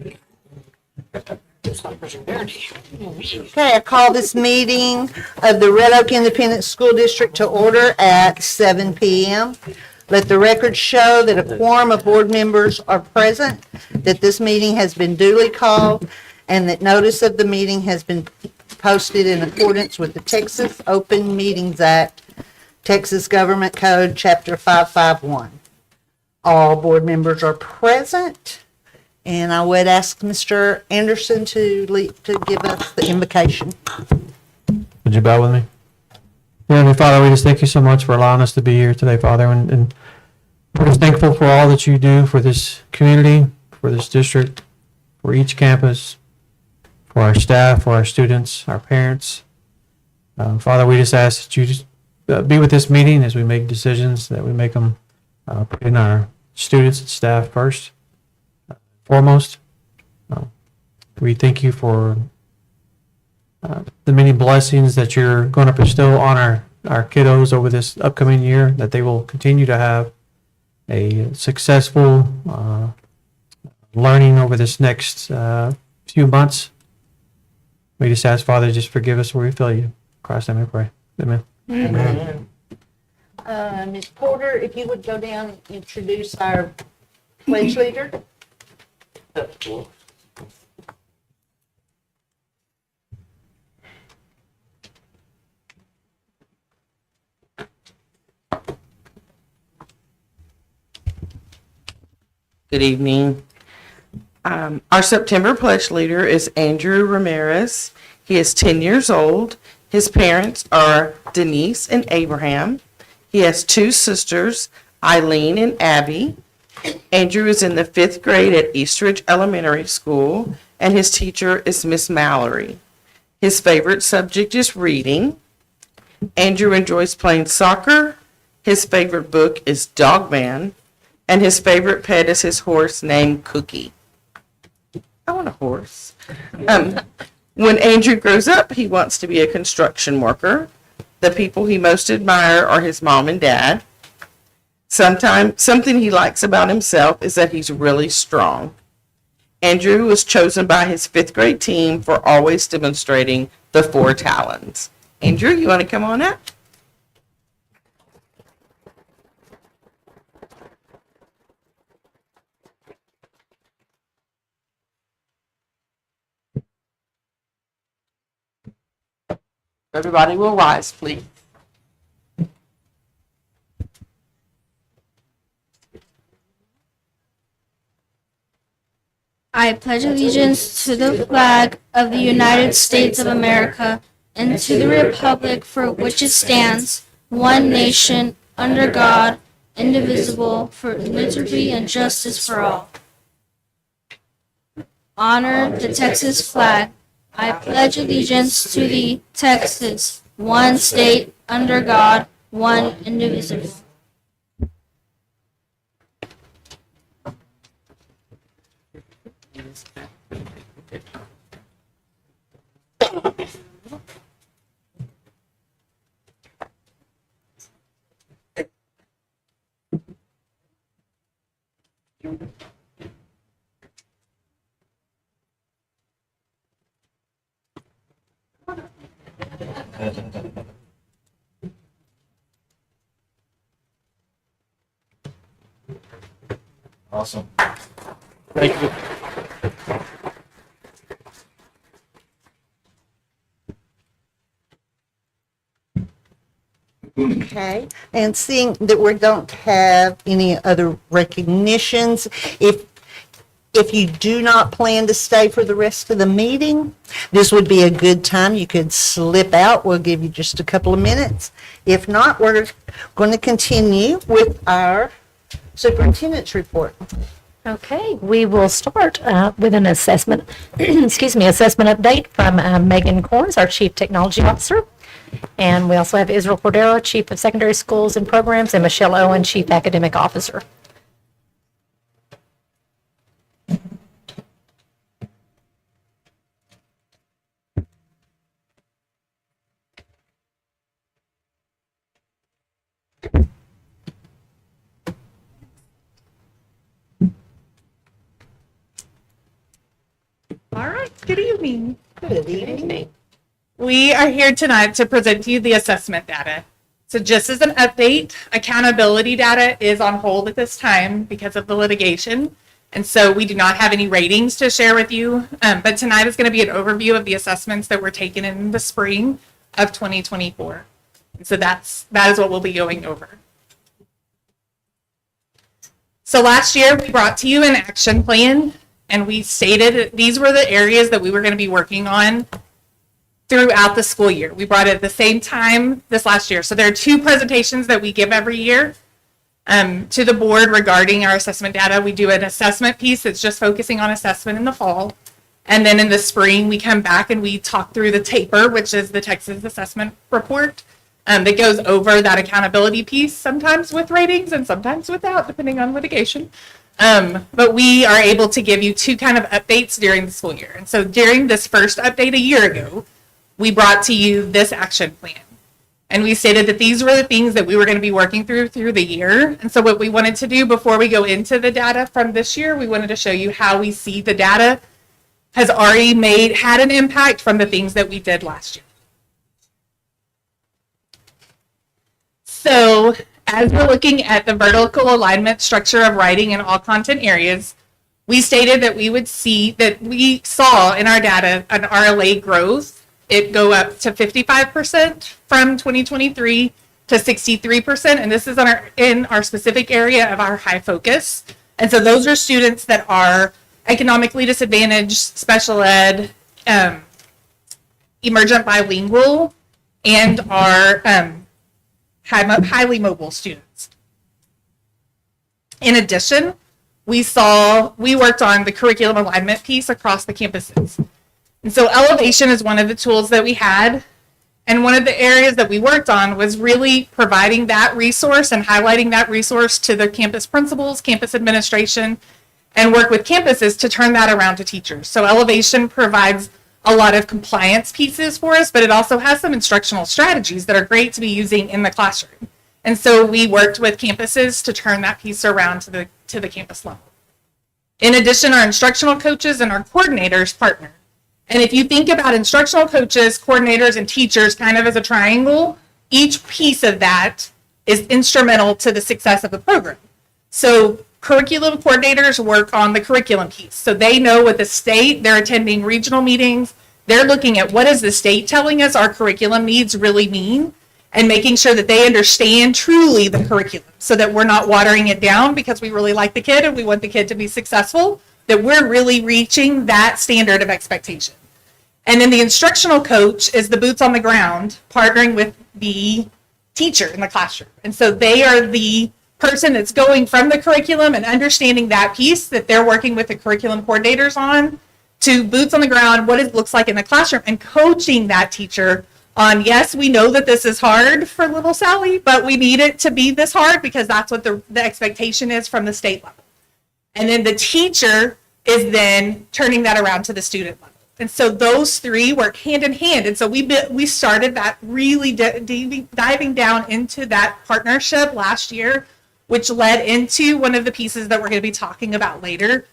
Okay, I call this meeting of the Red Oak Independent School District to order at 7 p.m. Let the record show that a quorum of board members are present, that this meeting has been duly called, and that notice of the meeting has been posted in accordance with the Texas Open Meetings Act, Texas Government Code, Chapter 551. All board members are present. And I would ask Mr. Anderson to give us the invocation. Would you bow with me? Heavenly Father, we just thank you so much for allowing us to be here today, Father. And we're just thankful for all that you do for this community, for this district, for each campus, for our staff, for our students, our parents. Father, we just ask that you just be with this meeting as we make decisions, that we make them putting our students and staff first. Foremost, we thank you for the many blessings that you're going to bestow on our kiddos over this upcoming year, that they will continue to have a successful learning over this next few months. We just ask, Father, just forgive us where we fail you. In Christ's name we pray. Amen. Amen. Ms. Porter, if you would go down and introduce our pledge leader. Good evening. Our September pledge leader is Andrew Ramirez. He is 10 years old. His parents are Denise and Abraham. He has two sisters, Eileen and Abby. Andrew is in the 5th grade at Eastridge Elementary School, and his teacher is Miss Mallory. His favorite subject is reading. Andrew enjoys playing soccer. His favorite book is Dogman, and his favorite pet is his horse named Cookie. I want a horse. When Andrew grows up, he wants to be a construction worker. The people he most admire are his mom and dad. Something he likes about himself is that he's really strong. Andrew was chosen by his 5th grade team for always demonstrating the 4 talents. Andrew, you want to come on up? Everybody will rise, please. I pledge allegiance to the flag of the United States of America and to the republic for which it stands, one nation, under God, indivisible, for liberty and justice for all. Honor the Texas flag. I pledge allegiance to the Texas, one state, under God, one indivisible. Awesome. Thank you. Okay, and seeing that we don't have any other recognitions, if you do not plan to stay for the rest of the meeting, this would be a good time. You could slip out. We'll give you just a couple of minutes. If not, we're going to continue with our superintendent's report. Okay, we will start with an assessment, assessment update from Megan Corns, our Chief Technology Officer. And we also have Israel Cordero, Chief of Secondary Schools and Programs, and Michelle Owen, Chief Academic Officer. Good evening. Good evening. We are here tonight to present to you the assessment data. So just as an update, accountability data is on hold at this time because of the litigation. And so we do not have any ratings to share with you. But tonight is going to be an overview of the assessments that were taken in the spring of 2024. And so that is what we'll be going over. So last year we brought to you an action plan, and we stated these were the areas that we were going to be working on throughout the school year. We brought it at the same time this last year. So there are two presentations that we give every year to the board regarding our assessment data. We do an assessment piece that's just focusing on assessment in the fall. And then in the spring, we come back and we talk through the TAPER, which is the Texas Assessment Report, that goes over that accountability piece, sometimes with ratings and sometimes without, depending on litigation. But we are able to give you two kind of updates during the school year. And so during this first update a year ago, we brought to you this action plan. And we stated that these were the things that we were going to be working through the year. And so what we wanted to do before we go into the data from this year, we wanted to show you how we see the data has already had an impact from the things that we did last year. So as we're looking at the vertical alignment structure of writing in all content areas, we stated that we saw in our data an RLA growth. It go up to 55% from 2023 to 63%. And this is in our specific area of our high focus. And so those are students that are economically disadvantaged, special ed, emergent bilingual, and are highly mobile students. In addition, we worked on the curriculum alignment piece across the campuses. And so elevation is one of the tools that we had. And one of the areas that we worked on was really providing that resource and highlighting that resource to the campus principals, campus administration, and work with campuses to turn that around to teachers. So elevation provides a lot of compliance pieces for us, but it also has some instructional strategies that are great to be using in the classroom. And so we worked with campuses to turn that piece around to the campus level. In addition, our instructional coaches and our coordinators partner. And if you think about instructional coaches, coordinators, and teachers kind of as a triangle, each piece of that is instrumental to the success of the program. So curriculum coordinators work on the curriculum piece. So they know with the state, they're attending regional meetings, they're looking at what is the state telling us our curriculum needs really mean, and making sure that they understand truly the curriculum so that we're not watering it down because we really like the kid and we want the kid to be successful, that we're really reaching that standard of expectation. And then the instructional coach is the boots on the ground, partnering with the teacher in the classroom. And so they are the person that's going from the curriculum and understanding that piece that they're working with the curriculum coordinators on to boots on the ground, what it looks like in the classroom, and coaching that teacher on, yes, we know that this is hard for little Sally, but we need it to be this hard because that's what the expectation is from the state level. And then the teacher is then turning that around to the student level. And so those three work hand in hand. And so we started that really diving down into that partnership last year, which led into one of the pieces that we're going to be talking about later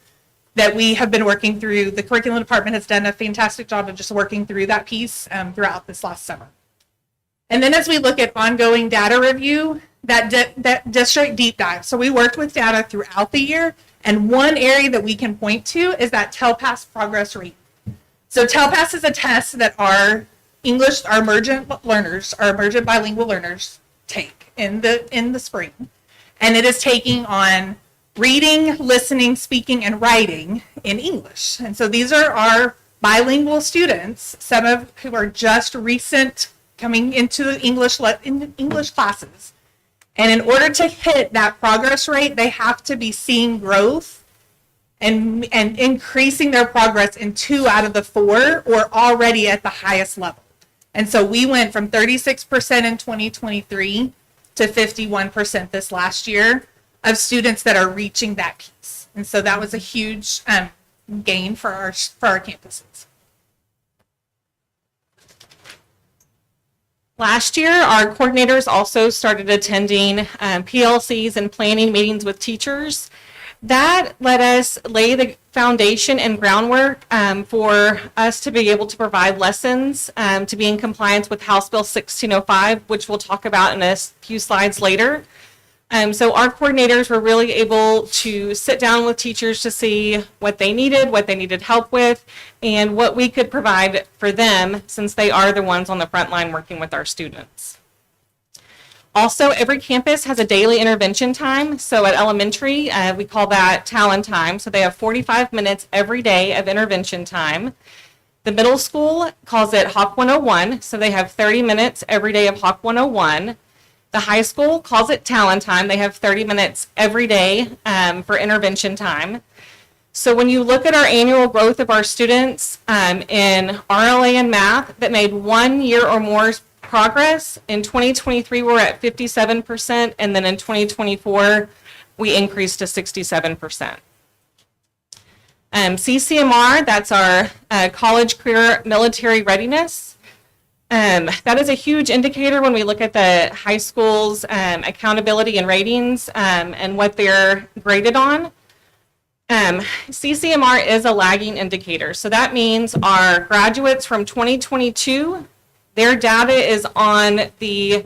that we have been working through. The curriculum department has done a fantastic job of just working through that piece throughout this last summer. And then as we look at ongoing data review, that district deep dive. So we worked with data throughout the year. And one area that we can point to is that TELPAS progress rate. So TELPAS is a test that our emergent bilingual learners take in the spring. And it is taking on reading, listening, speaking, and writing in English. And so these are our bilingual students, some of who are just recent coming into the English classes. And in order to hit that progress rate, they have to be seeing growth and increasing their progress in 2 out of the 4 or already at the highest level. And so we went from 36% in 2023 to 51% this last year of students that are reaching that piece. And so that was a huge gain for our campuses. Last year, our coordinators also started attending PLCs and planning meetings with teachers. That let us lay the foundation and groundwork for us to be able to provide lessons to be in compliance with House Bill 1605, which we'll talk about in a few slides later. So our coordinators were really able to sit down with teachers to see what they needed help with, and what we could provide for them, since they are the ones on the front line working with our students. Also, every campus has a daily intervention time. So at elementary, we call that Talon time. So they have 45 minutes every day of intervention time. The middle school calls it Hawk 101. So they have 30 minutes every day of Hawk 101. The high school calls it Talon time. They have 30 minutes every day for intervention time. So when you look at our annual growth of our students in RLA and math that made 1 year or more progress, in 2023 we're at 57%, and then in 2024 we increased to 67%. CCMR, that's our college career military readiness. That is a huge indicator when we look at the high school's accountability and ratings and what they're graded on. CCMR is a lagging indicator. So that means our graduates from 2022, their data is on the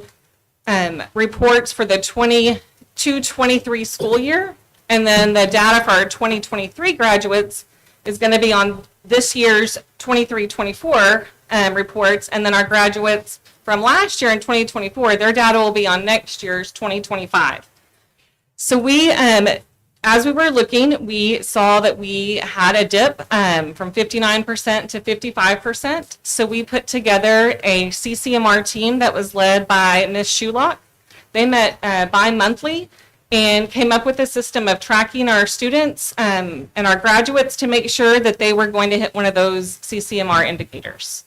reports for the 22-23 school year. And then the data for our 2023 graduates is going to be on this year's 23-24 reports. And then our graduates from last year in 2024, their data will be on next year's 2025. So we, as we were looking, we saw that we had a dip from 59% to 55%. So we put together a CCMR team that was led by Ms. Shulock. They met bi-monthly and came up with a system of tracking our students and our graduates to make sure that they were going to hit one of those CCMR indicators.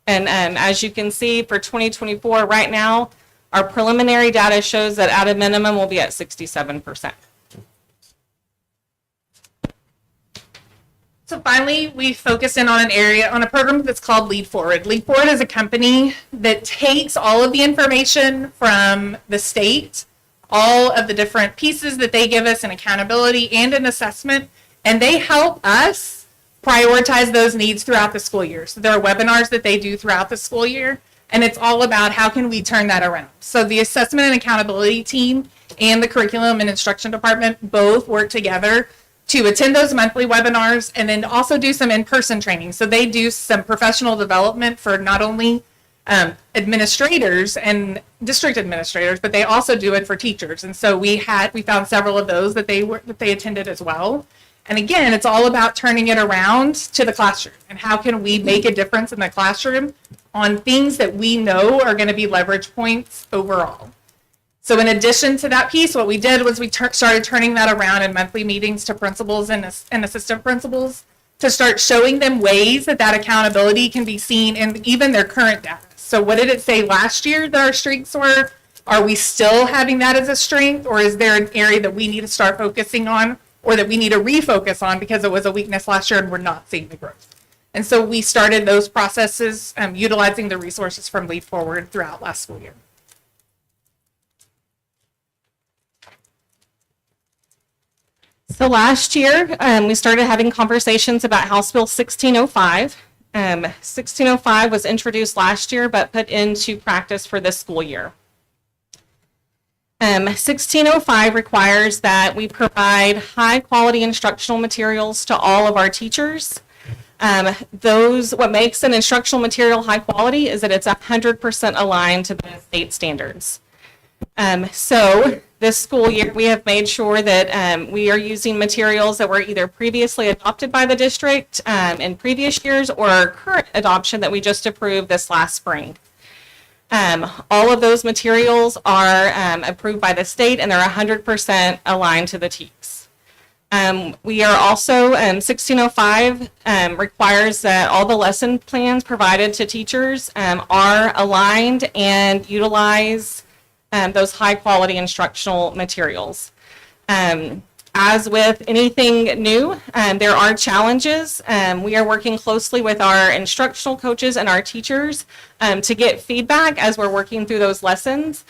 And as you can see, for 2024 right now, our preliminary data shows that at a minimum we'll be at 67%. So finally, we focused in on a program that's called Lead Forward. Lead Forward is a company that takes all of the information from the state, all of the different pieces that they give us in accountability and in assessment, and they help us prioritize those needs throughout the school year. So there are webinars that they do throughout the school year, and it's all about how can we turn that around. So the assessment and accountability team and the curriculum and instruction department both work together to attend those monthly webinars and then also do some in-person training. So they do some professional development for not only administrators and district administrators, but they also do it for teachers. And so we found several of those that they attended as well. And again, it's all about turning it around to the classroom and how can we make a difference in the classroom on things that we know are going to be leverage points overall. So in addition to that piece, what we did was we started turning that around in monthly meetings to principals and assistant principals to start showing them ways that accountability can be seen in even their current data. So what did it say last year that our strengths were? Are we still having that as a strength, or is there an area that we need to start focusing on or that we need to refocus on because it was a weakness last year and we're not seeing the growth? And so we started those processes utilizing the resources from Lead Forward throughout last school year. So last year, we started having conversations about House Bill 1605. 1605 was introduced last year, but put into practice for this school year. 1605 requires that we provide high quality instructional materials to all of our teachers. What makes an instructional material high quality is that it's 100% aligned to the state standards. So this school year, we have made sure that we are using materials that were either previously adopted by the district in previous years or our current adoption that we just approved this last spring. All of those materials are approved by the state and they're 100% aligned to the TEKS. We are also, 1605 requires that all the lesson plans provided to teachers are aligned and utilize those high quality instructional materials. As with anything new, there are challenges. We are working closely with our instructional coaches and our teachers to get feedback as we're working through those lessons.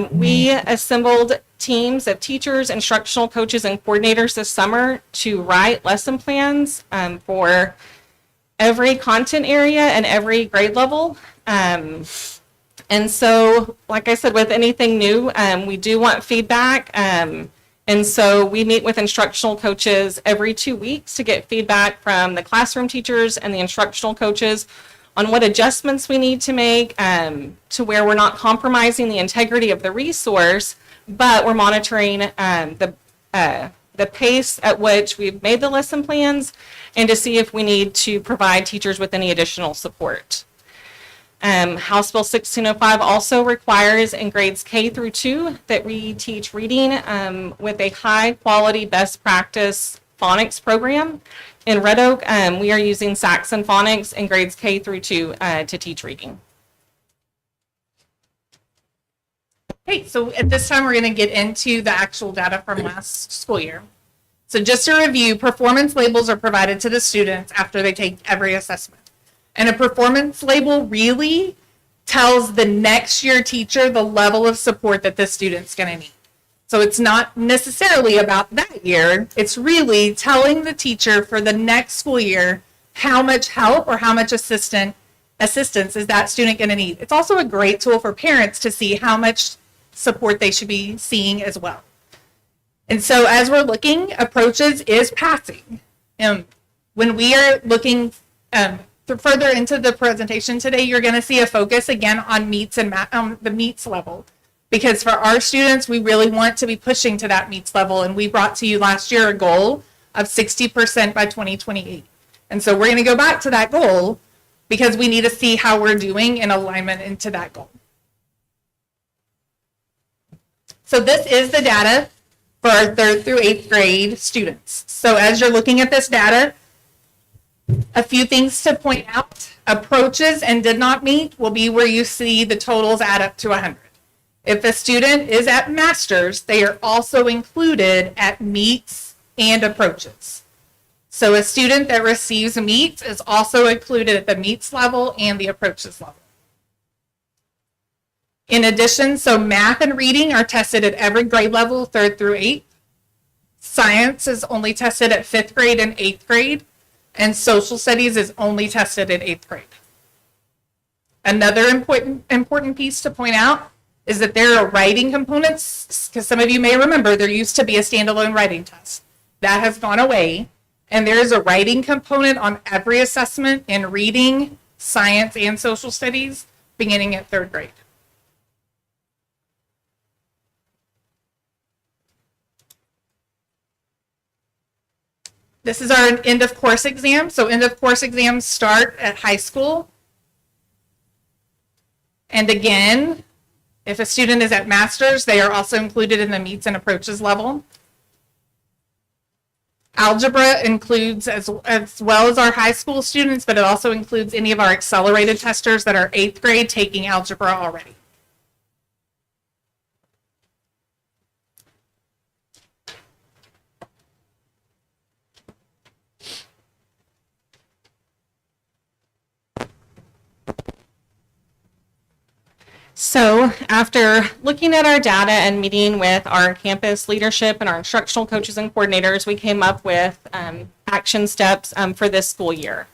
We assembled teams of teachers, instructional coaches, and coordinators this summer to write lesson plans for every content area and every grade level. And so, like I said, with anything new, we do want feedback. And so we meet with instructional coaches every 2 weeks to get feedback from the classroom teachers and the instructional coaches on what adjustments we need to make to where we're not compromising the integrity of the resource, but we're monitoring the pace at which we've made the lesson plans and to see if we need to provide teachers with any additional support. House Bill 1605 also requires in grades K through 2 that we teach reading with a high quality best practice phonics program. In Red Oak, we are using Saxon Phonics in grades K through 2 to teach reading. Okay, so at this time, we're going to get into the actual data from last school year. So just to review, performance labels are provided to the students after they take every assessment. And a performance label really tells the next year teacher the level of support that the student's going to need. So it's not necessarily about that year. It's really telling the teacher for the next school year how much help or how much assistance is that student going to need. It's also a great tool for parents to see how much support they should be seeing as well. And so as we're looking, approaches is passing. When we are looking further into the presentation today, you're going to see a focus again on meets and the meets level. Because for our students, we really want to be pushing to that meets level. And we brought to you last year a goal of 60% by 2028. And so we're going to go back to that goal because we need to see how we're doing in alignment into that goal. So this is the data for our 3rd through 8th grade students. So as you're looking at this data, a few things to point out. Approaches and did not meet will be where you see the totals add up to 100. If a student is at masters, they are also included at meets and approaches. So a student that receives meets is also included at the meets level and the approaches level. In addition, so math and reading are tested at every grade level, 3rd through 8th. Science is only tested at 5th grade and 8th grade. And social studies is only tested in 8th grade. Another important piece to point out is that there are writing components, because some of you may remember there used to be a standalone writing test. That has gone away, and there is a writing component on every assessment in reading, science, and social studies beginning at 3rd grade. This is our end of course exam. So end of course exams start at high school. And again, if a student is at master's, they are also included in the meets and approaches level. Algebra includes as well as our high school students, but it also includes any of our accelerated testers that are 8th grade taking algebra already. So after looking at our data and meeting with our campus leadership and our instructional coaches and coordinators, we came up with action steps for this school year.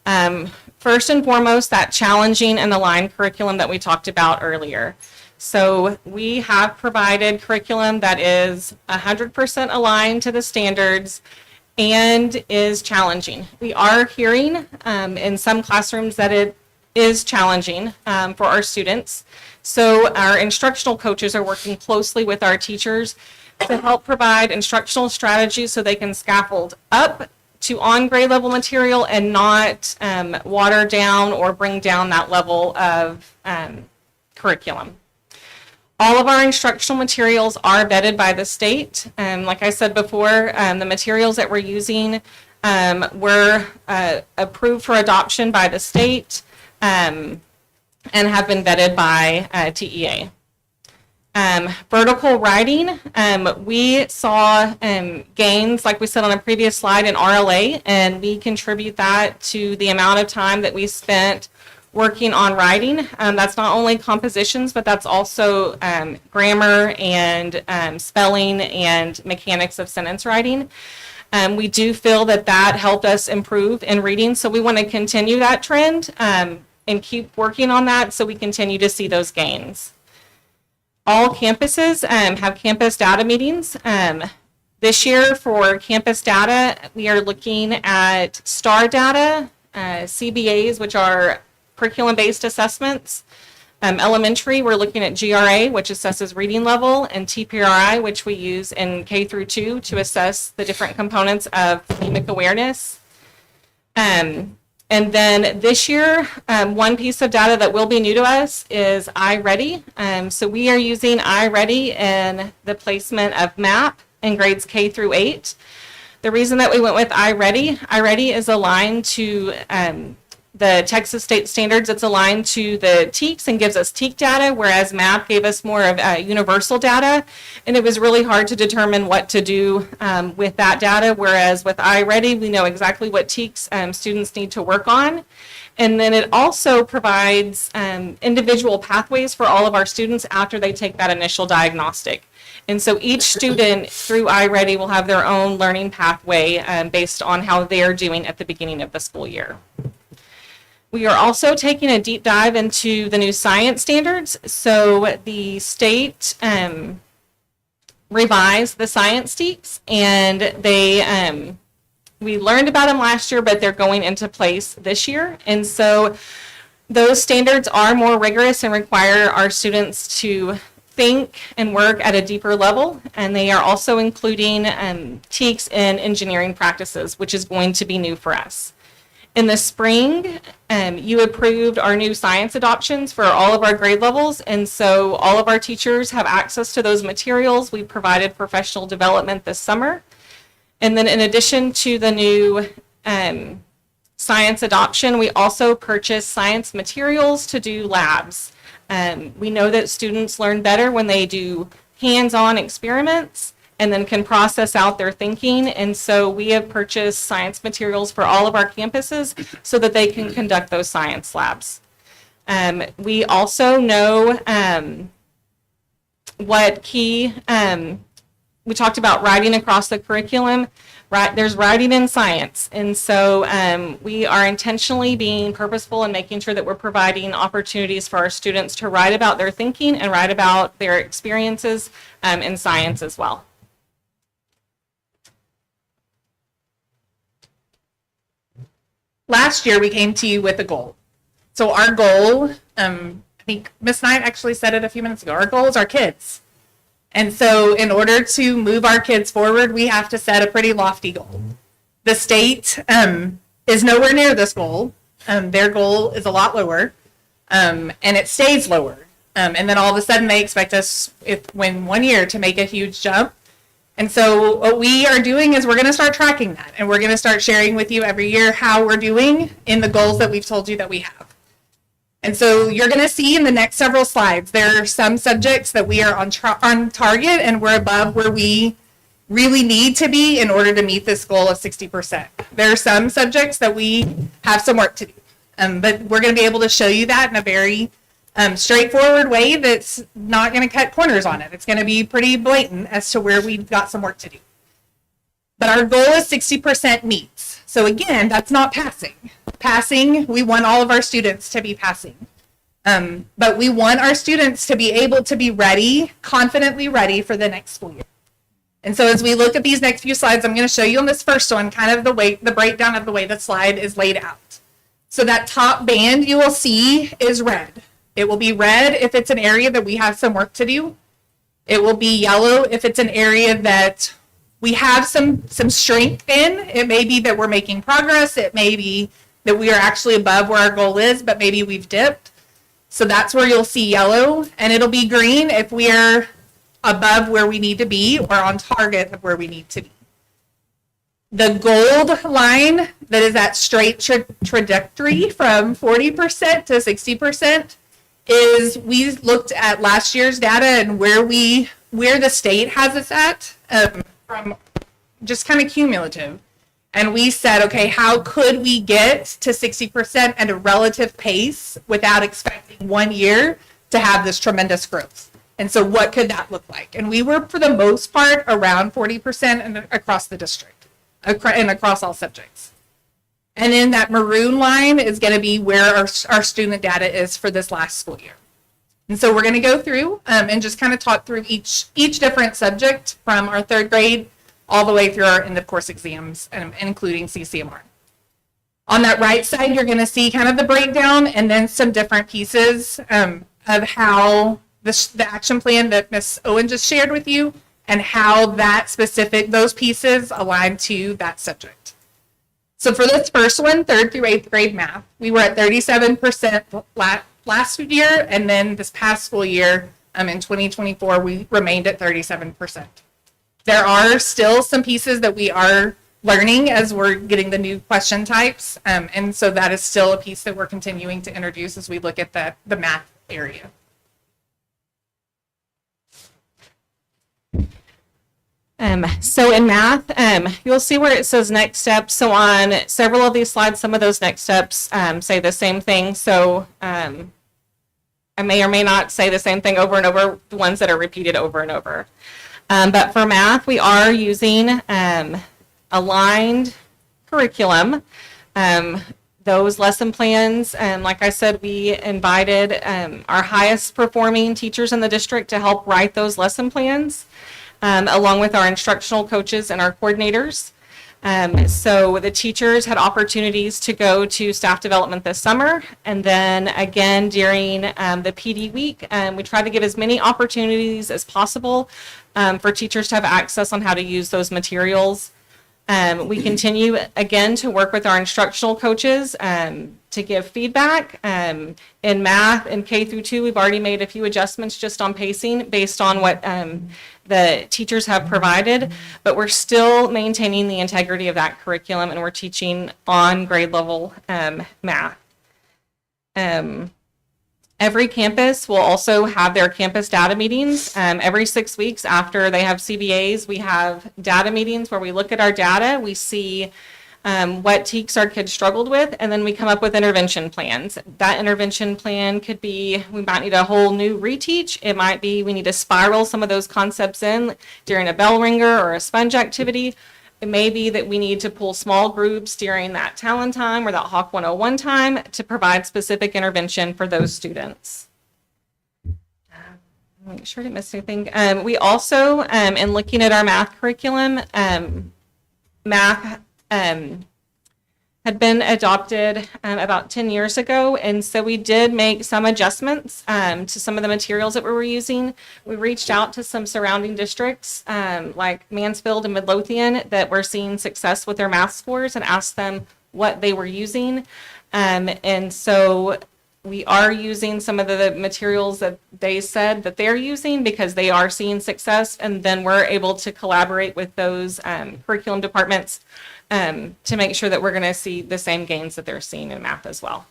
First and foremost, that challenging and aligned curriculum that we talked about earlier. So we have provided curriculum that is 100% aligned to the standards and is challenging. We are hearing in some classrooms that it is challenging for our students. So our instructional coaches are working closely with our teachers to help provide instructional strategies so they can scaffold up to on grade level material and not water down or bring down that level of curriculum. All of our instructional materials are vetted by the state. Like I said before, the materials that we're using were approved for adoption by the state and have been vetted by TEA. Vertical writing, we saw gains, like we said on a previous slide, in RLA, and we contribute that to the amount of time that we spent working on writing. That's not only compositions, but that's also grammar and spelling and mechanics of sentence writing. We do feel that that helped us improve in reading, so we want to continue that trend and keep working on that so we continue to see those gains. All campuses have campus data meetings. This year for campus data, we are looking at STAR data, CBAs, which are curriculum-based assessments. Elementary, we're looking at GRA, which assesses reading level, and TPRI, which we use in K through 2 to assess the different components of phonemic awareness. And then this year, one piece of data that will be new to us is iReady. So we are using iReady in the placement of MAP in grades K through 8. The reason that we went with iReady is aligned to the Texas state standards. It's aligned to the TEKS and gives us TEK data, whereas MAP gave us more of universal data. And it was really hard to determine what to do with that data, whereas with iReady, we know exactly what TEKS students need to work on. And then it also provides individual pathways for all of our students after they take that initial diagnostic. And so each student through iReady will have their own learning pathway based on how they're doing at the beginning of the school year. We are also taking a deep dive into the new science standards. So the state revised the science TEKS, and they we learned about them last year, but they're going into place this year. And so those standards are more rigorous and require our students to think and work at a deeper level. And they are also including TEKS in engineering practices, which is going to be new for us. In the spring, you approved our new science adoptions for all of our grade levels, and so all of our teachers have access to those materials. We provided professional development this summer. And then in addition to the new science adoption, we also purchased science materials to do labs. We know that students learn better when they do hands-on experiments and then can process out their thinking. And so we have purchased science materials for all of our campuses so that they can conduct those science labs. We also know what key, we talked about writing across the curriculum, right? There's writing in science. And so we are intentionally being purposeful and making sure that we're providing opportunities for our students to write about their thinking and write about their experiences in science as well. Last year, we came to you with a goal. So our goal, I think Ms. Knight actually said it a few minutes ago, our goal is our kids. And so in order to move our kids forward, we have to set a pretty lofty goal. The state is nowhere near this goal. Their goal is a lot lower, and it stays lower. And then all of a sudden they expect us, when 1 year, to make a huge jump. And so what we are doing is we're going to start tracking that, and we're going to start sharing with you every year how we're doing in the goals that we've told you that we have. And so you're going to see in the next several slides, there are some subjects that we are on target and we're above where we really need to be in order to meet this goal of 60%. There are some subjects that we have some work to do, but we're going to be able to show you that in a very straightforward way that's not going to cut corners on it. It's going to be pretty blatant as to where we've got some work to do. But our goal is 60% meets. So again, that's not passing. Passing, we want all of our students to be passing. But we want our students to be able to be ready, confidently ready for the next school year. And so as we look at these next few slides, I'm going to show you on this first one kind of the breakdown of the way the slide is laid out. So that top band you will see is red. It will be red if it's an area that we have some work to do. It will be yellow if it's an area that we have some strength in. It may be that we're making progress. It may be that we are actually above where our goal is, but maybe we've dipped. So that's where you'll see yellow. And it'll be green if we are above where we need to be or on target of where we need to be. The gold line that is that straight trajectory from 40% to 60% is we looked at last year's data and where the state has us at, from just kind of cumulative. And we said, okay, how could we get to 60% at a relative pace without expecting 1 year to have this tremendous growth? And so what could that look like? And we were, for the most part, around 40% across the district and across all subjects. And then that maroon line is going to be where our student data is for this last school year. And so we're going to go through and just kind of talk through each different subject from our third grade all the way through our end of course exams, including CCMR. On that right side, you're going to see kind of the breakdown and then some different pieces of how the action plan that Ms. Owen just shared with you and how those pieces align to that subject. So for this first one, 3rd through 8th grade math, we were at 37% last year, and then this past school year, in 2024, we remained at 37%. There are still some pieces that we are learning as we're getting the new question types, and so that is still a piece that we're continuing to introduce as we look at the math area. So in math, you'll see where it says next steps. So on several of these slides, some of those next steps say the same thing. So I may or may not say the same thing over and over, the ones that are repeated over and over. But for math, we are using aligned curriculum. Those lesson plans, like I said, we invited our highest performing teachers in the district to help write those lesson plans, along with our instructional coaches and our coordinators. So the teachers had opportunities to go to staff development this summer. And then again, during the PD week, we try to give as many opportunities as possible for teachers to have access on how to use those materials. We continue again to work with our instructional coaches to give feedback. In math and K through 2, we've already made a few adjustments just on pacing based on what the teachers have provided, but we're still maintaining the integrity of that curriculum, and we're teaching on grade level math. Every campus will also have their campus data meetings. Every 6 weeks after they have CBAs, we have data meetings where we look at our data, we see what TEKS our kids struggled with, and then we come up with intervention plans. That intervention plan could be, we might need a whole new reteach. It might be we need to spiral some of those concepts in during a bell ringer or a sponge activity. It may be that we need to pull small groups during that Talon time or that Hawk 101 time to provide specific intervention for those students. Make sure I didn't miss anything. We also, in looking at our math curriculum, math had been adopted about 10 years ago, and so we did make some adjustments to some of the materials that we were using. We reached out to some surrounding districts like Mansfield and Midlothian that were seeing success with their math scores and asked them what they were using. And so we are using some of the materials that they said that they're using because they are seeing success, and then we're able to collaborate with those curriculum departments to make sure that we're going to see the same gains that they're seeing in math as well.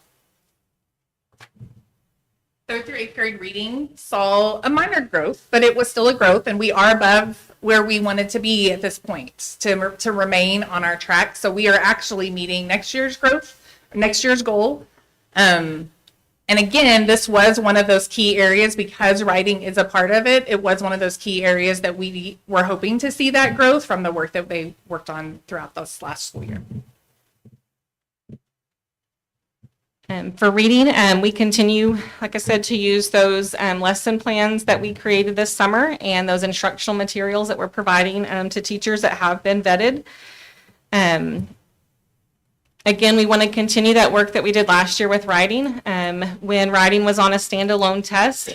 3rd through 8th grade reading saw a minor growth, but it was still a growth, and we are above where we wanted to be at this point to remain on our track. So we are actually meeting next year's goal. And again, this was one of those key areas because writing is a part of it. It was one of those key areas that we were hoping to see that growth from the work that they worked on throughout this last school year. For reading, we continue, like I said, to use those lesson plans that we created this summer and those instructional materials that we're providing to teachers that have been vetted. Again, we want to continue that work that we did last year with writing. When writing was on a standalone test,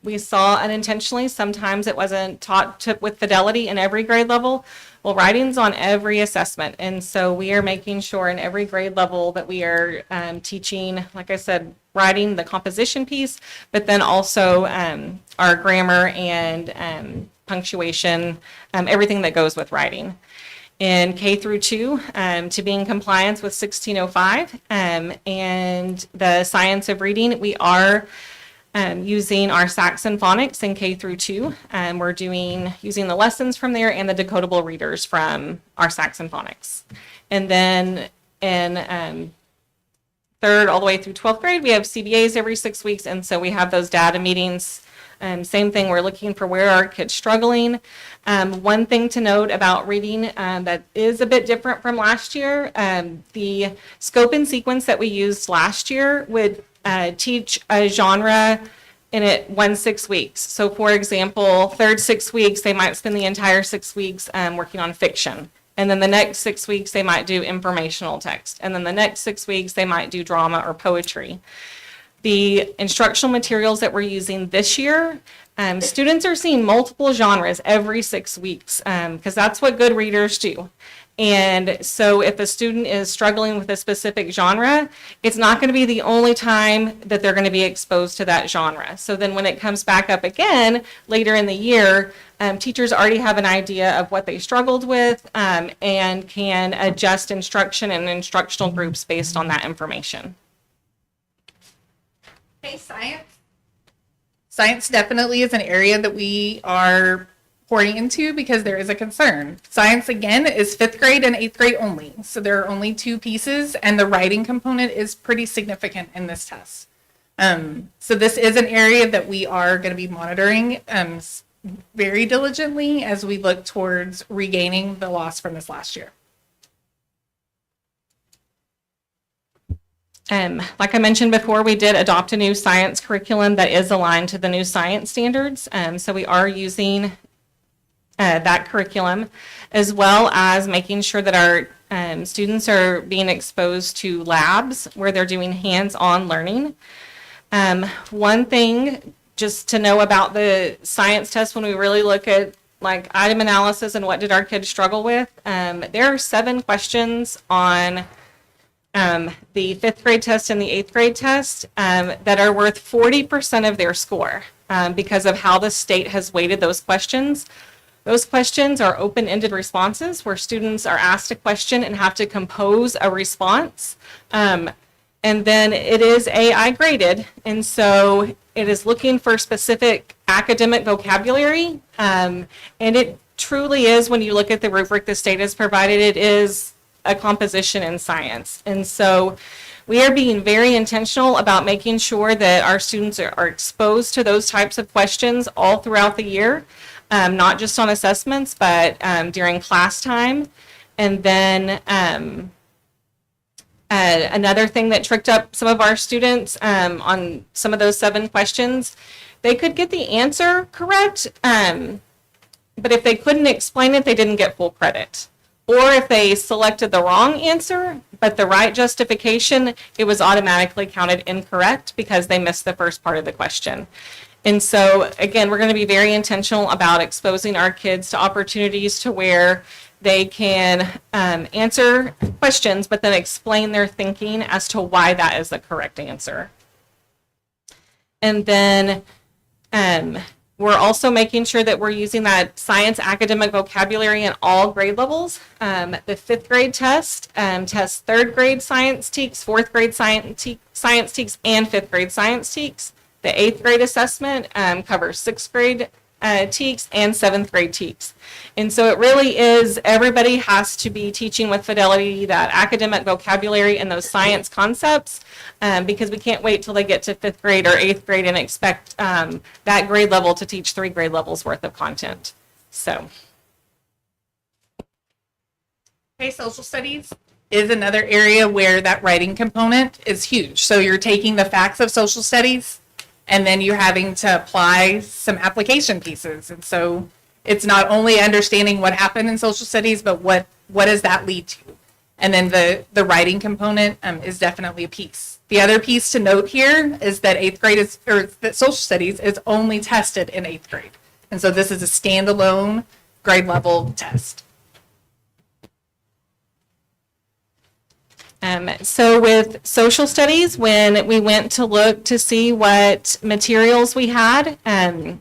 we saw unintentionally, sometimes it wasn't taught with fidelity in every grade level. Well, writing's on every assessment. And so we are making sure in every grade level that we are teaching, like I said, writing, the composition piece, but then also our grammar and punctuation, everything that goes with writing. In K through 2, to be in compliance with 1605 and the science of reading, we are using our Saxon phonics in K through 2. We're using the lessons from there and the decodable readers from our Saxon phonics. And then in third all the way through 12th grade, we have CBAs every 6 weeks, and so we have those data meetings. Same thing, we're looking for where our kids struggling. One thing to note about reading that is a bit different from last year, the scope and sequence that we used last year would teach a genre in it 6 weeks. So for example, third 6 weeks, they might spend the entire 6 weeks working on fiction. And then the next 6 weeks, they might do informational text. And then the next 6 weeks, they might do drama or poetry. The instructional materials that we're using this year, students are seeing multiple genres every 6 weeks because that's what good readers do. And so if a student is struggling with a specific genre, it's not going to be the only time that they're going to be exposed to that genre. So then when it comes back up again later in the year, teachers already have an idea of what they struggled with and can adjust instruction and instructional groups based on that information. Okay, science. Science definitely is an area that we are pouring into because there is a concern. Science, again, is 5th grade and 8th grade only. So there are only 2 pieces, and the writing component is pretty significant in this test. So this is an area that we are going to be monitoring very diligently as we look towards regaining the loss from this last year. Like I mentioned before, we did adopt a new science curriculum that is aligned to the new science standards. So we are using that curriculum, as well as making sure that our students are being exposed to labs where they're doing hands-on learning. One thing just to know about the science test, when we really look at like item analysis and what did our kids struggle with, there are 7 questions on the 5th grade test and the 8th grade test that are worth 40% of their score because of how the state has weighted those questions. Those questions are open-ended responses where students are asked a question and have to compose a response. And then it is AI graded. And so it is looking for specific academic vocabulary. And it truly is, when you look at the rubric the state has provided, it is a composition in science. And so we are being very intentional about making sure that our students are exposed to those types of questions all throughout the year. Not just on assessments, but during class time. And then another thing that tricked up some of our students on some of those 7 questions, they could get the answer correct, but if they couldn't explain it, they didn't get full credit. Or if they selected the wrong answer, but the right justification, it was automatically counted incorrect because they missed the first part of the question. And so, again, we're going to be very intentional about exposing our kids to opportunities to where they can answer questions, but then explain their thinking as to why that is the correct answer. And then we're also making sure that we're using that science academic vocabulary in all grade levels. The 5th grade test tests 3rd grade science TEKS, 4th grade science TEKS, and 5th grade science TEKS. The 8th grade assessment covers 6th grade TEKS and 7th grade TEKS. And so it really is, everybody has to be teaching with fidelity that academic vocabulary and those science concepts because we can't wait till they get to 5th grade or 8th grade and expect that grade level to teach 3 grade levels worth of content. So. Okay, social studies is another area where that writing component is huge. So you're taking the facts of social studies and then you're having to apply some application pieces. And so it's not only understanding what happened in social studies, but what does that lead to? And then the writing component is definitely a piece. The other piece to note here is that 8th grade that social studies is only tested in 8th grade. And so this is a standalone grade level test. So with social studies, when we went to look to see what materials we had, I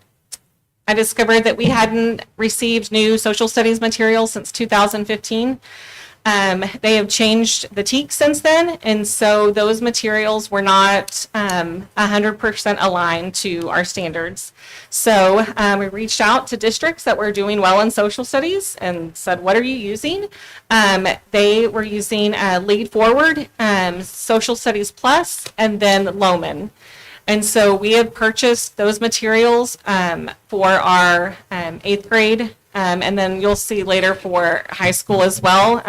discovered that we hadn't received new social studies materials since 2015. They have changed the TEK since then, and so those materials were not 100% aligned to our standards. So we reached out to districts that were doing well in social studies and said, what are you using? They were using Lead Forward, Social Studies Plus, and then Loman. And so we have purchased those materials for our 8th grade, and then you'll see later for high school as well.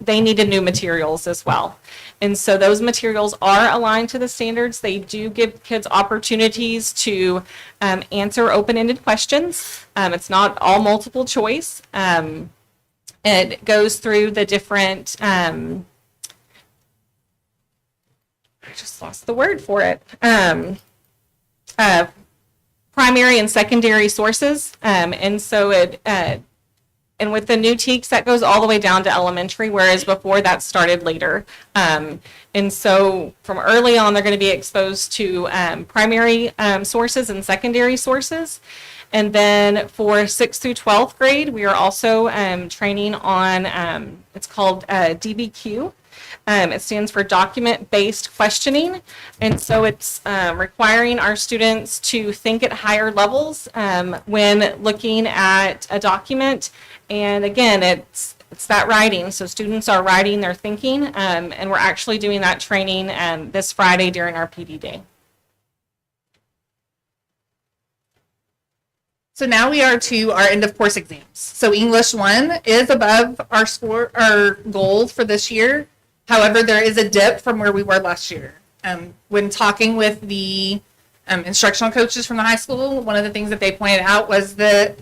They needed new materials as well. And so those materials are aligned to the standards. They do give kids opportunities to answer open-ended questions. It's not all multiple choice. It goes through the different I just lost the word for it. Primary and secondary sources. And so and with the new TEKS, that goes all the way down to elementary, whereas before that started later. And so from early on, they're going to be exposed to primary sources and secondary sources. And then for 6th through 12th grade, we are also training on, it's called DBQ. It stands for document-based questioning. And so it's requiring our students to think at higher levels when looking at a document. And again, it's that writing. So students are writing their thinking, and we're actually doing that training this Friday during our PD day. So now we are to our end of course exams. So English 1 is above our goal for this year. However, there is a dip from where we were last year. When talking with the instructional coaches from the high school, one of the things that they pointed out was the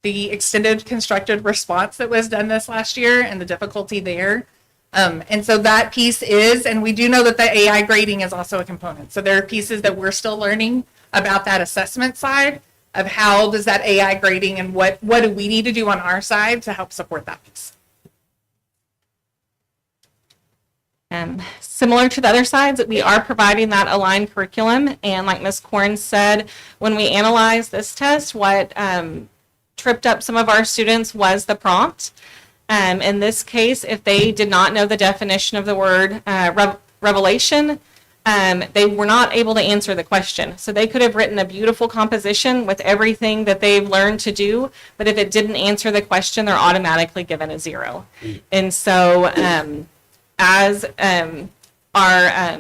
extended constructed response that was done this last year and the difficulty there. And so that piece is, and we do know that the AI grading is also a component. So there are pieces that we're still learning about that assessment side of how does that AI grading and what do we need to do on our side to help support that piece. Similar to the other sides, we are providing that aligned curriculum. And like Ms. Korn said, when we analyzed this test, what tripped up some of our students was the prompt. In this case, if they did not know the definition of the word revelation, they were not able to answer the question. So they could have written a beautiful composition with everything that they've learned to do, but if it didn't answer the question, they're automatically given a 0. And so as our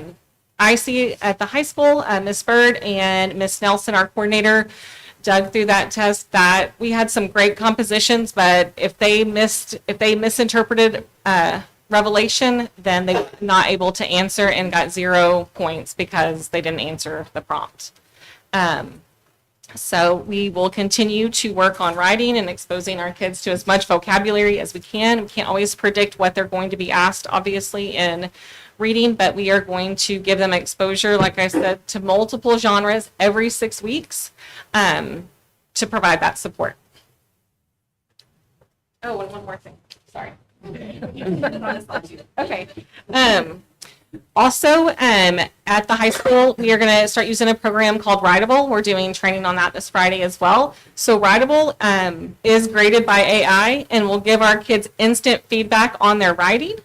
IC at the high school, Ms. Bird and Ms. Nelson, our coordinator, dug through that test, that we had some great compositions, but if they misinterpreted revelation, then they were not able to answer and got 0 points because they didn't answer the prompt. So we will continue to work on writing and exposing our kids to as much vocabulary as we can. We can't always predict what they're going to be asked, obviously, in reading, but we are going to give them exposure, like I said, to multiple genres every 6 weeks to provide that support. Oh, and one more thing. Sorry. Okay. Also, at the high school, we are going to start using a program called Writable. We're doing training on that this Friday as well. So Writable is graded by AI and will give our kids instant feedback on their writing.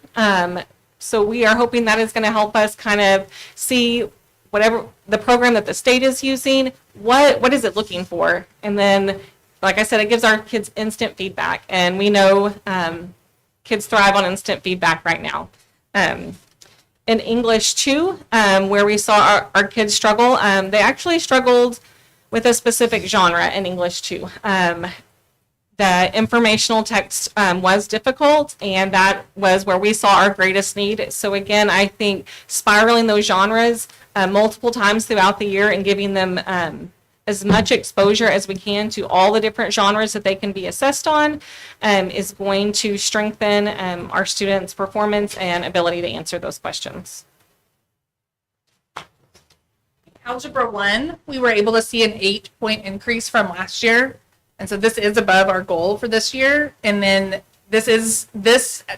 So we are hoping that is going to help us kind of see whatever the program that the state is using, what is it looking for? And then, like I said, it gives our kids instant feedback. And we know kids thrive on instant feedback right now. In English 2, where we saw our kids struggle, they actually struggled with a specific genre in English 2. The informational text was difficult, and that was where we saw our greatest need. So again, I think spiraling those genres multiple times throughout the year and giving them as much exposure as we can to all the different genres that they can be assessed on is going to strengthen our students' performance and ability to answer those questions. Algebra 1, we were able to see an 8-point increase from last year. And so this is above our goal for this year. And then this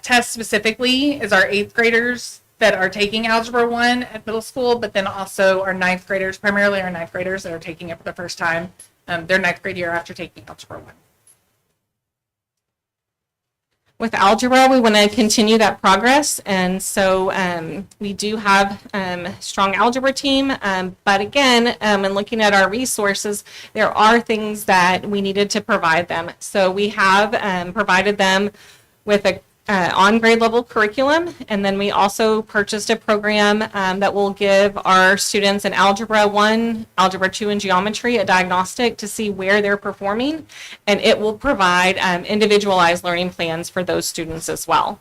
test specifically is our 8th graders that are taking Algebra 1 at middle school, but then also our 9th graders, primarily our 9th graders that are taking it for the first time, their 9th grade year after taking Algebra 1. With algebra, we want to continue that progress, and so we do have a strong algebra team. But again, in looking at our resources, there are things that we needed to provide them. So we have provided them with a on grade level curriculum, and then we also purchased a program that will give our students in Algebra 1, Algebra 2, and Geometry a diagnostic to see where they're performing, and it will provide individualized learning plans for those students as well.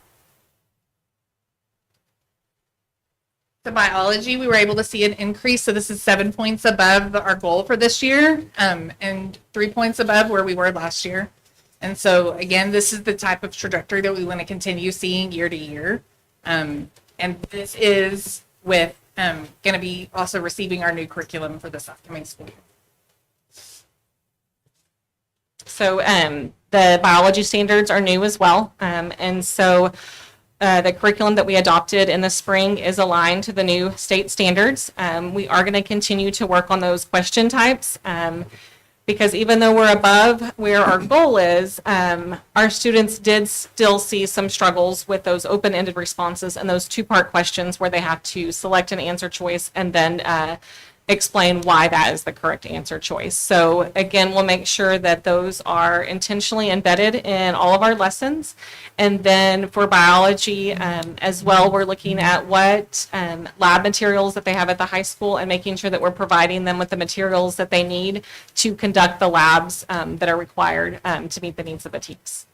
The biology, we were able to see an increase, so this is 7 points above our goal for this year, and 3 points above where we were last year. And so again, this is the type of trajectory that we want to continue seeing year to year. And this is with going to be also receiving our new curriculum for this upcoming school year. So the biology standards are new as well. And so the curriculum that we adopted in the spring is aligned to the new state standards. We are going to continue to work on those question types. Because even though we're above where our goal is, our students did still see some struggles with those open-ended responses and those two-part questions where they have to select an answer choice and then explain why that is the correct answer choice. So again, we'll make sure that those are intentionally embedded in all of our lessons. And then for biology as well, we're looking at what lab materials that they have at the high school and making sure that we're providing them with the materials that they need to conduct the labs that are required to meet the needs of the teams.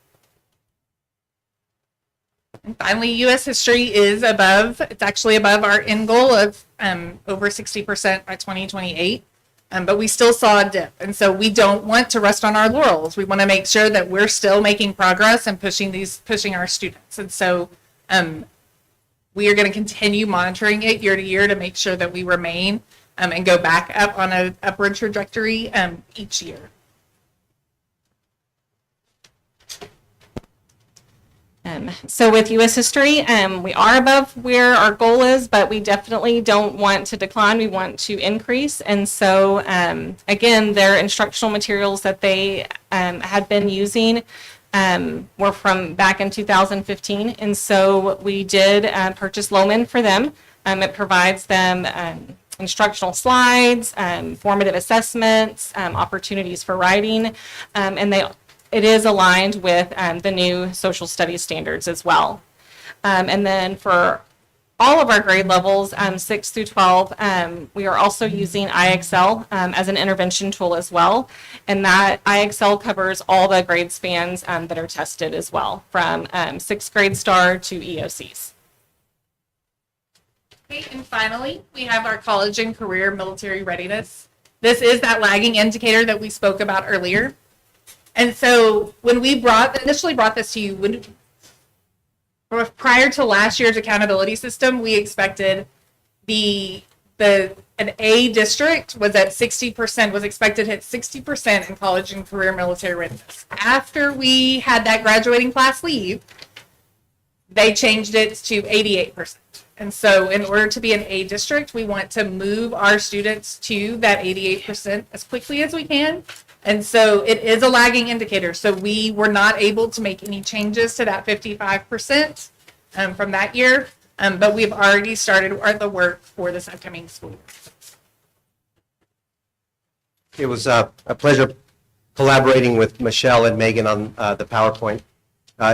And finally, U.S. history is above, it's actually above our end goal of over 60% by 2028. But we still saw a dip. And so we don't want to rest on our laurels. We want to make sure that we're still making progress and pushing our students. And so we are going to continue monitoring it year to year to make sure that we remain and go back up on an upward trajectory each year. So with U.S. history, we are above where our goal is, but we definitely don't want to decline. We want to increase. And so, again, their instructional materials that they had been using were from back in 2015. And so we did purchase Loman for them. It provides them instructional slides, formative assessments, opportunities for writing, and it is aligned with the new social studies standards as well. And then for all of our grade levels, 6 through 12, we are also using IXL as an intervention tool as well. And that IXL covers all the grade spans that are tested as well, from 6th grade STAR to EOCs. Okay, and finally, we have our college and career military readiness. This is that lagging indicator that we spoke about earlier. And so when we initially brought this to you, prior to last year's accountability system, we expected an A district was at 60%, was expected to hit 60% in college and career military readiness. After we had that graduating class leave, they changed it to 88%. And so in order to be an A district, we want to move our students to that 88% as quickly as we can. And so it is a lagging indicator. So we were not able to make any changes to that 55% from that year, but we've already started the work for this upcoming school year. It was a pleasure collaborating with Michelle and Megan on the PowerPoint.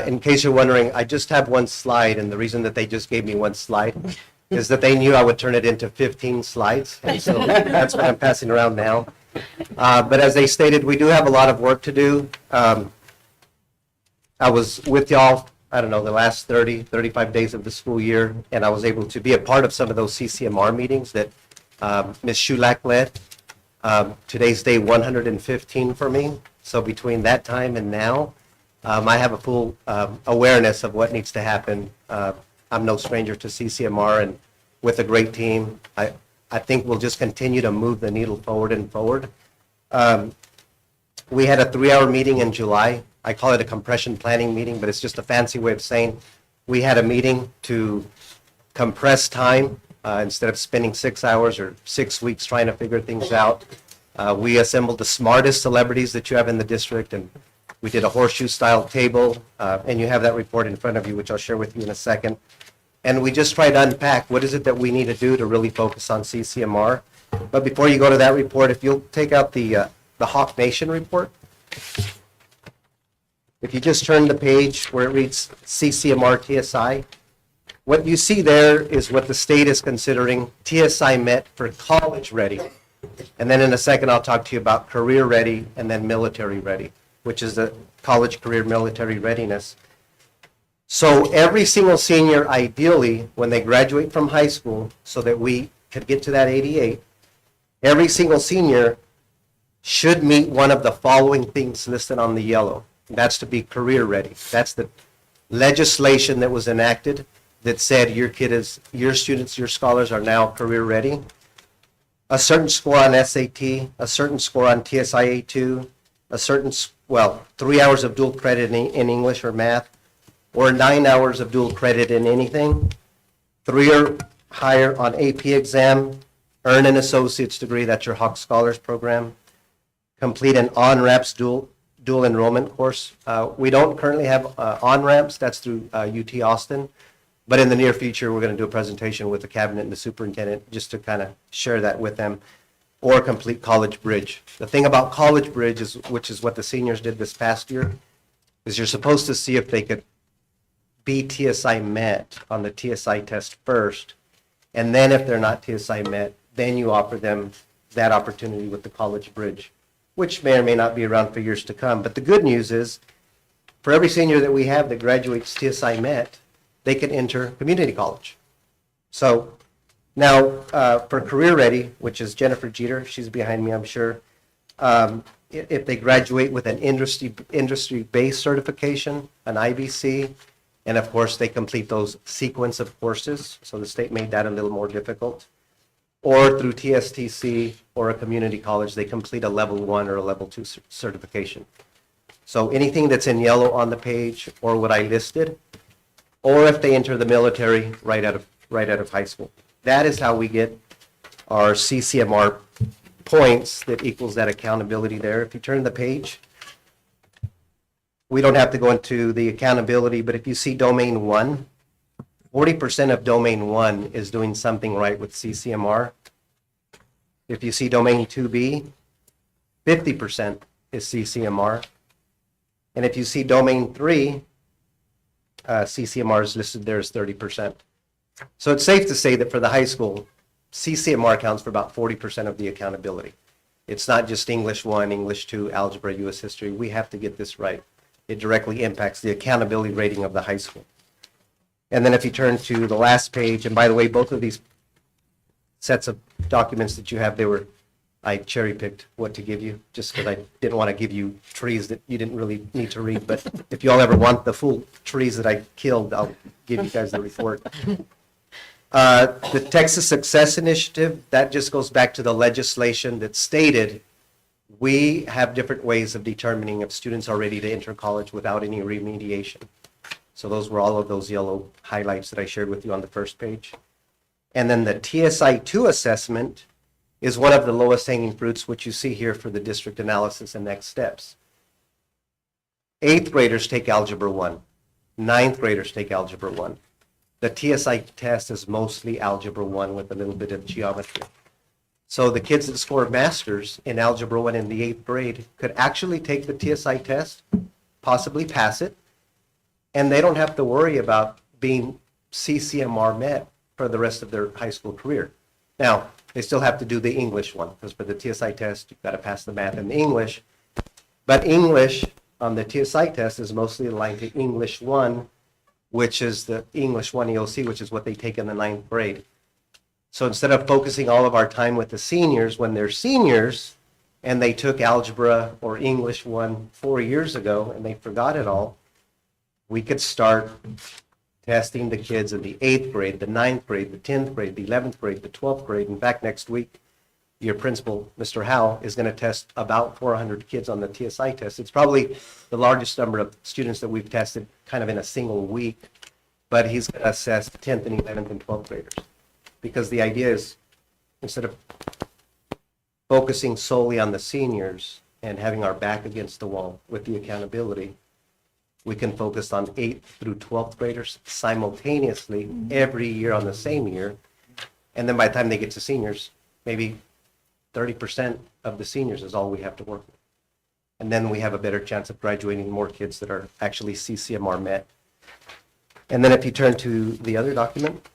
In case you're wondering, I just have one slide, and the reason that they just gave me one slide is that they knew I would turn it into 15 slides, and so that's what I'm passing around now. But as they stated, we do have a lot of work to do. I was with y'all, I don't know, the last 35 days of the school year, and I was able to be a part of some of those CCMR meetings that Ms. Shulak led. Today's day 115 for me, so between that time and now, I have a full awareness of what needs to happen. I'm no stranger to CCMR, and with a great team, I think we'll just continue to move the needle forward and forward. We had a 3-hour meeting in July. I call it a compression planning meeting, but it's just a fancy way of saying we had a meeting to compress time instead of spending 6 hours or 6 weeks trying to figure things out. We assembled the smartest celebrities that you have in the district, and We did a horseshoe-style table, and you have that report in front of you, which I'll share with you in a second. And we just tried to unpack what is it that we need to do to really focus on CCMR. But before you go to that report, if you'll take out the Hawk Nation report. If you just turn the page where it reads CCMR TSI, what you see there is what the state is considering TSI met for college ready. And then in a second, I'll talk to you about career ready and then military ready, which is the college career military readiness. So every single senior, ideally, when they graduate from high school, so that we could get to that 88, every single senior should meet one of the following things listed on the yellow. That's to be career ready. That's the legislation that was enacted that said your students, your scholars are now career ready. A certain score on SAT, a certain score on TSIA2, a certain, 3 hours of dual credit in English or math, or 9 hours of dual credit in anything, 3 or higher on AP exam, earn an associate's degree, that's your Hawk Scholars Program, complete an on-ramps dual enrollment course. We don't currently have on-ramps, that's through UT Austin, but in the near future, we're going to do a presentation with the cabinet and the superintendent just to kind of share that with them, or complete College Bridge. The thing about College Bridge, which is what the seniors did this past year, is you're supposed to see if they could be TSI met on the TSI test first, and then if they're not TSI met, then you offer them that opportunity with the College Bridge, which may or may not be around for years to come. But the good news is, for every senior that we have that graduates TSI met, they can enter community college. So now for career ready, which is Jennifer Jeter, she's behind me, I'm sure. If they graduate with an industry-based certification, an IBC, and of course they complete those sequence of courses, so the state made that a little more difficult, or through TSTC or a community college, they complete a level 1 or a level 2 certification. So anything that's in yellow on the page, or what I listed, or if they enter the military right out of high school. That is how we get our CCMR points that equals that accountability there. If you turn the page, we don't have to go into the accountability, but if you see domain 1, 40% of domain 1 is doing something right with CCMR. If you see domain 2B, 50% is CCMR. And if you see domain 3, CCMR is listed there as 30%. So it's safe to say that for the high school, CCMR accounts for about 40% of the accountability. It's not just English 1, English 2, algebra, U.S. history. We have to get this right. It directly impacts the accountability rating of the high school. And then if you turn to the last page, and by the way, both of these sets of documents that you have, I cherry-picked what to give you, just because I didn't want to give you trees that you didn't really need to read. But if you all ever want the full trees that I killed, I'll give you guys the report. The Texas Success Initiative, that just goes back to the legislation that stated we have different ways of determining if students are ready to enter college without any remediation. So those were all of those yellow highlights that I shared with you on the first page. And then the TSI-2 assessment is one of the lowest hanging fruits, which you see here for the district analysis and next steps. 8th graders take Algebra 1. 9th graders take Algebra 1. The TSI test is mostly Algebra 1 with a little bit of geometry. So the kids that score masters in Algebra 1 in the 8th grade could actually take the TSI test, possibly pass it, and they don't have to worry about being CCMR met for the rest of their high school career. Now, they still have to do the English one, because for the TSI test, you've got to pass the math and the English. But English on the TSI test is mostly aligned to English 1, which is the English 1 EOC, which is what they take in the 9th grade. So instead of focusing all of our time with the seniors when they're seniors and they took Algebra or English 1 4 years ago and they forgot it all, we could start testing the kids in the 8th grade, the 9th grade, the 10th grade, the 11th grade, the 12th grade. In fact, next week, your principal, Mr. Howe, is going to test about 400 kids on the TSI test. It's probably the largest number of students that we've tested kind of in a single week, but he's going to assess 10th and 11th and 12th graders. Because the idea is, instead of focusing solely on the seniors, and having our back against the wall with the accountability, we can focus on 8th through 12th graders simultaneously every year on the same year. And then by the time they get to seniors, maybe 30% of the seniors is all we have to work with. And then we have a better chance of graduating more kids that are actually CCMR met. And then if you turn to the other document,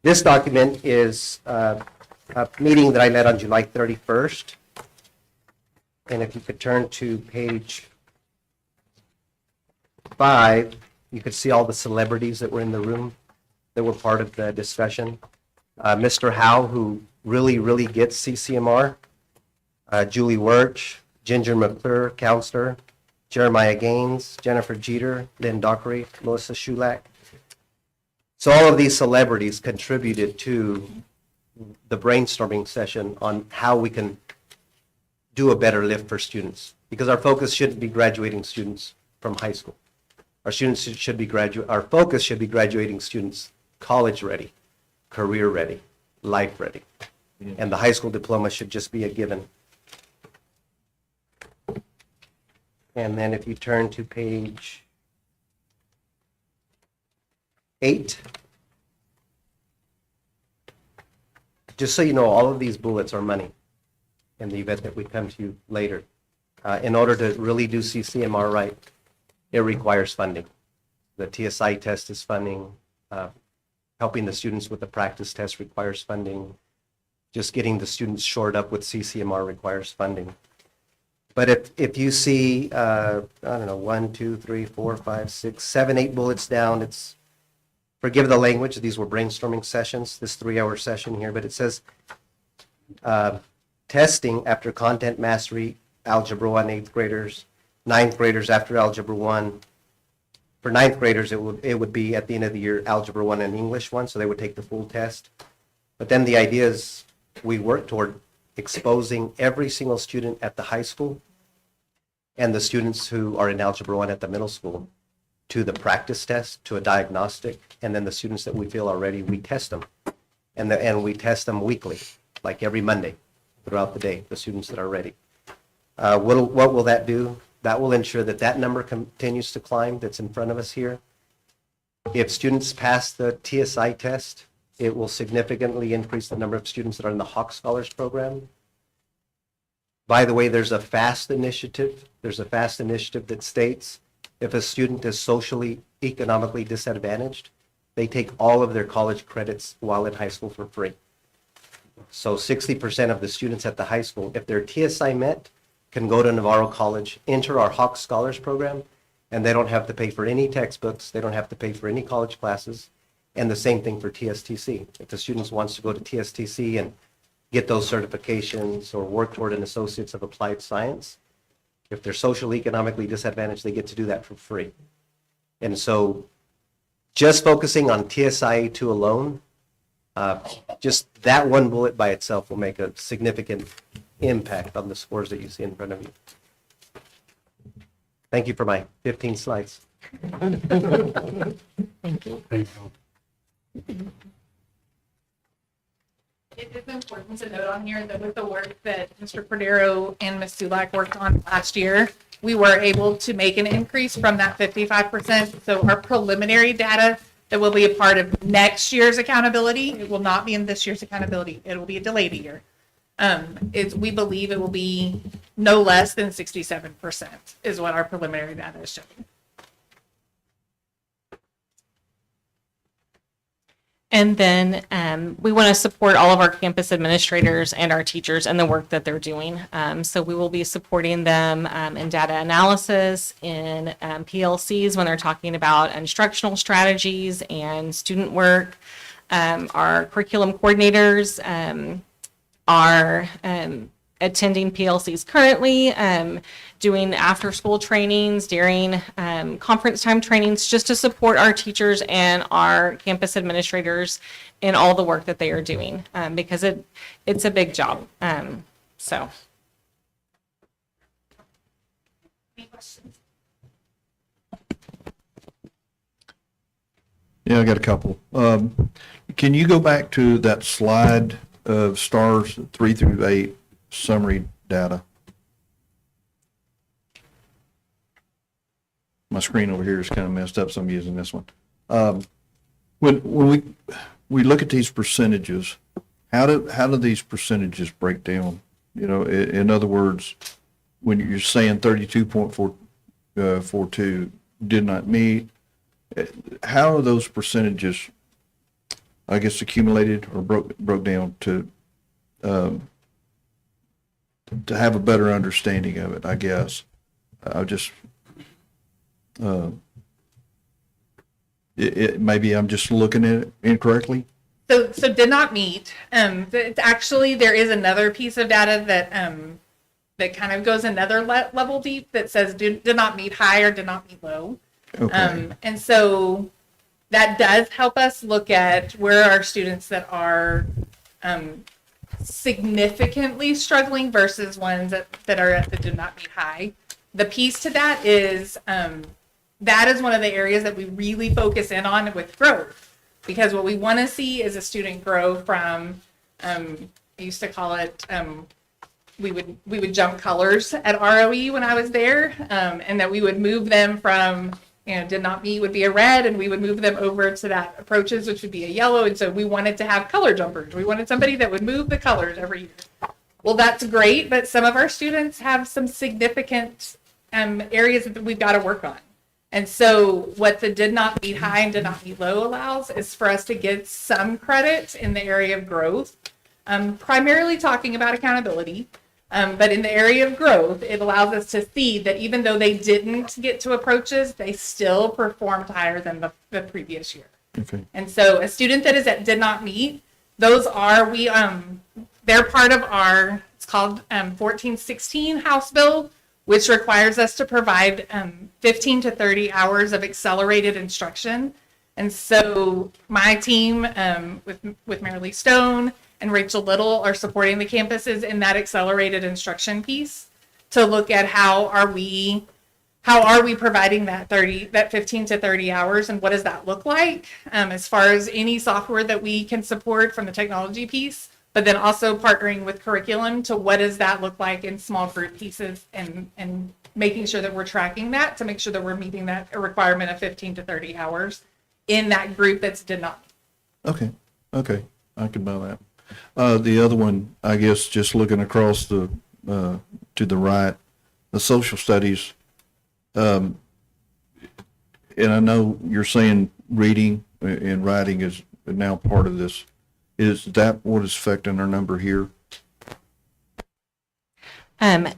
this document is a meeting that I led on July 31st. And if you could turn to page 5, you could see all the celebrities that were in the room that were part of the discussion. Mr. Howe, who really gets CCMR, Julie Wirch, Ginger McClure, counselor, Jeremiah Gaines, Jennifer Jeter, Lynn Dockery, Melissa Shulak. So all of these celebrities contributed to the brainstorming session on how we can do a better lift for students, because our focus shouldn't be graduating students from high school. Our focus should be graduating students college ready, career ready, life ready. And the high school diploma should just be a given. And then if you turn to page 8, just so you know, all of these bullets are money in the event that we come to you later. In order to really do CCMR right, it requires funding. The TSI test is funding. Helping the students with the practice test requires funding. Just getting the students shored up with CCMR requires funding. But if you see, I don't know, 1, 2, 3, 4, 5, 6, 7, 8 bullets down, it's, forgive the language, these were brainstorming sessions, this 3-hour session here, but it says testing after content mastery, Algebra 1, 8th graders, 9th graders after Algebra 1. For 9th graders, it would be at the end of the year, Algebra 1 and English 1, so they would take the full test. But then the idea is we work toward exposing every single student at the high school and the students who are in Algebra 1 at the middle school to the practice test, to a diagnostic, and then the students that we feel are ready, we test them. And we test them weekly, like every Monday throughout the day, the students that are ready. What will that do? That will ensure that that number continues to climb that's in front of us here. If students pass the TSI test, it will significantly increase the number of students that are in the Hawk Scholars program. By the way, there's a FAST initiative. There's a FAST initiative that states if a student is socially, economically disadvantaged, they take all of their college credits while in high school for free. So 60% of the students at the high school, if they're TSI met, can go to Navarro College, enter our Hawk Scholars program, and they don't have to pay for any textbooks. They don't have to pay for any college classes. And the same thing for TSTC. If the students wants to go to TSTC and get those certifications or work toward an Associates of Applied Science, if they're socially, economically disadvantaged, they get to do that for free. And so just focusing on TSI-2 alone, just that one bullet by itself will make a significant impact on the scores that you see in front of you. Thank you for my 15 slides. Thank you. It is important to note on here that with the work that Mr. Cordero and Ms. Sulak worked on last year, we were able to make an increase from that 55%. So our preliminary data that will be a part of next year's accountability, it will not be in this year's accountability. It will be a delayed year. We believe it will be no less than 67% is what our preliminary data is showing. And then we want to support all of our campus administrators and our teachers and the work that they're doing. So we will be supporting them in data analysis, in PLCs when they're talking about instructional strategies and student work. Our curriculum coordinators are attending PLCs currently, doing after-school trainings, during conference time trainings, just to support our teachers and our campus administrators in all the work that they are doing, because it's a big job. So. Any questions? Yeah, I got a couple. Can you go back to that slide of stars 3 through 8 summary data? my screen over here is kind of messed up, so I'm using this one. When we look at these percentages, how do these percentages break down? You know, in other words, when you're saying 32.42 did not meet, how are those percentages, I guess, accumulated or broke down to have a better understanding of it, I guess. I just, maybe I'm just looking at it incorrectly. So did not meet. Actually, there is another piece of data that that kind of goes another level deep that says did not meet high or did not meet low. Okay. And so that does help us look at where are students that are significantly struggling versus ones that are at the did not meet high. The piece to that is that is one of the areas that we really focus in on with growth, because what we want to see is a student grow from, I used to call it, we would jump colors at ROE when I was there, and that we would move them from, did not meet would be a red, and we would move them over to that approaches, which would be a yellow. And so we wanted to have color jumpers. We wanted somebody that would move the colors every year. Well, that's great, but some of our students have some significant areas that we've got to work on. And so what the did not meet high and did not meet low allows is for us to get some credit in the area of growth, primarily talking about accountability. But in the area of growth, it allows us to see that even though they didn't get to approaches, they still performed higher than the previous year. Okay. And so a student that is at did not meet, those are, they're part of our, it's called 1416 House Bill, which requires us to provide 15 to 30 hours of accelerated instruction. And so my team with Mary Lee Stone and Rachel Little are supporting the campuses in that accelerated instruction piece to look at how are we providing that 15 to 30 hours, and what does that look like as far as any software that we can support from the technology piece, but then also partnering with curriculum to what does that look like in small group pieces, and making sure that we're tracking that to make sure that we're meeting that requirement of 15 to 30 hours in that group that's did not. Okay. I can buy that. The other one, I guess, just looking across to the right, the social studies, and I know you're saying reading and writing is now part of this. Is that what is affecting our number here?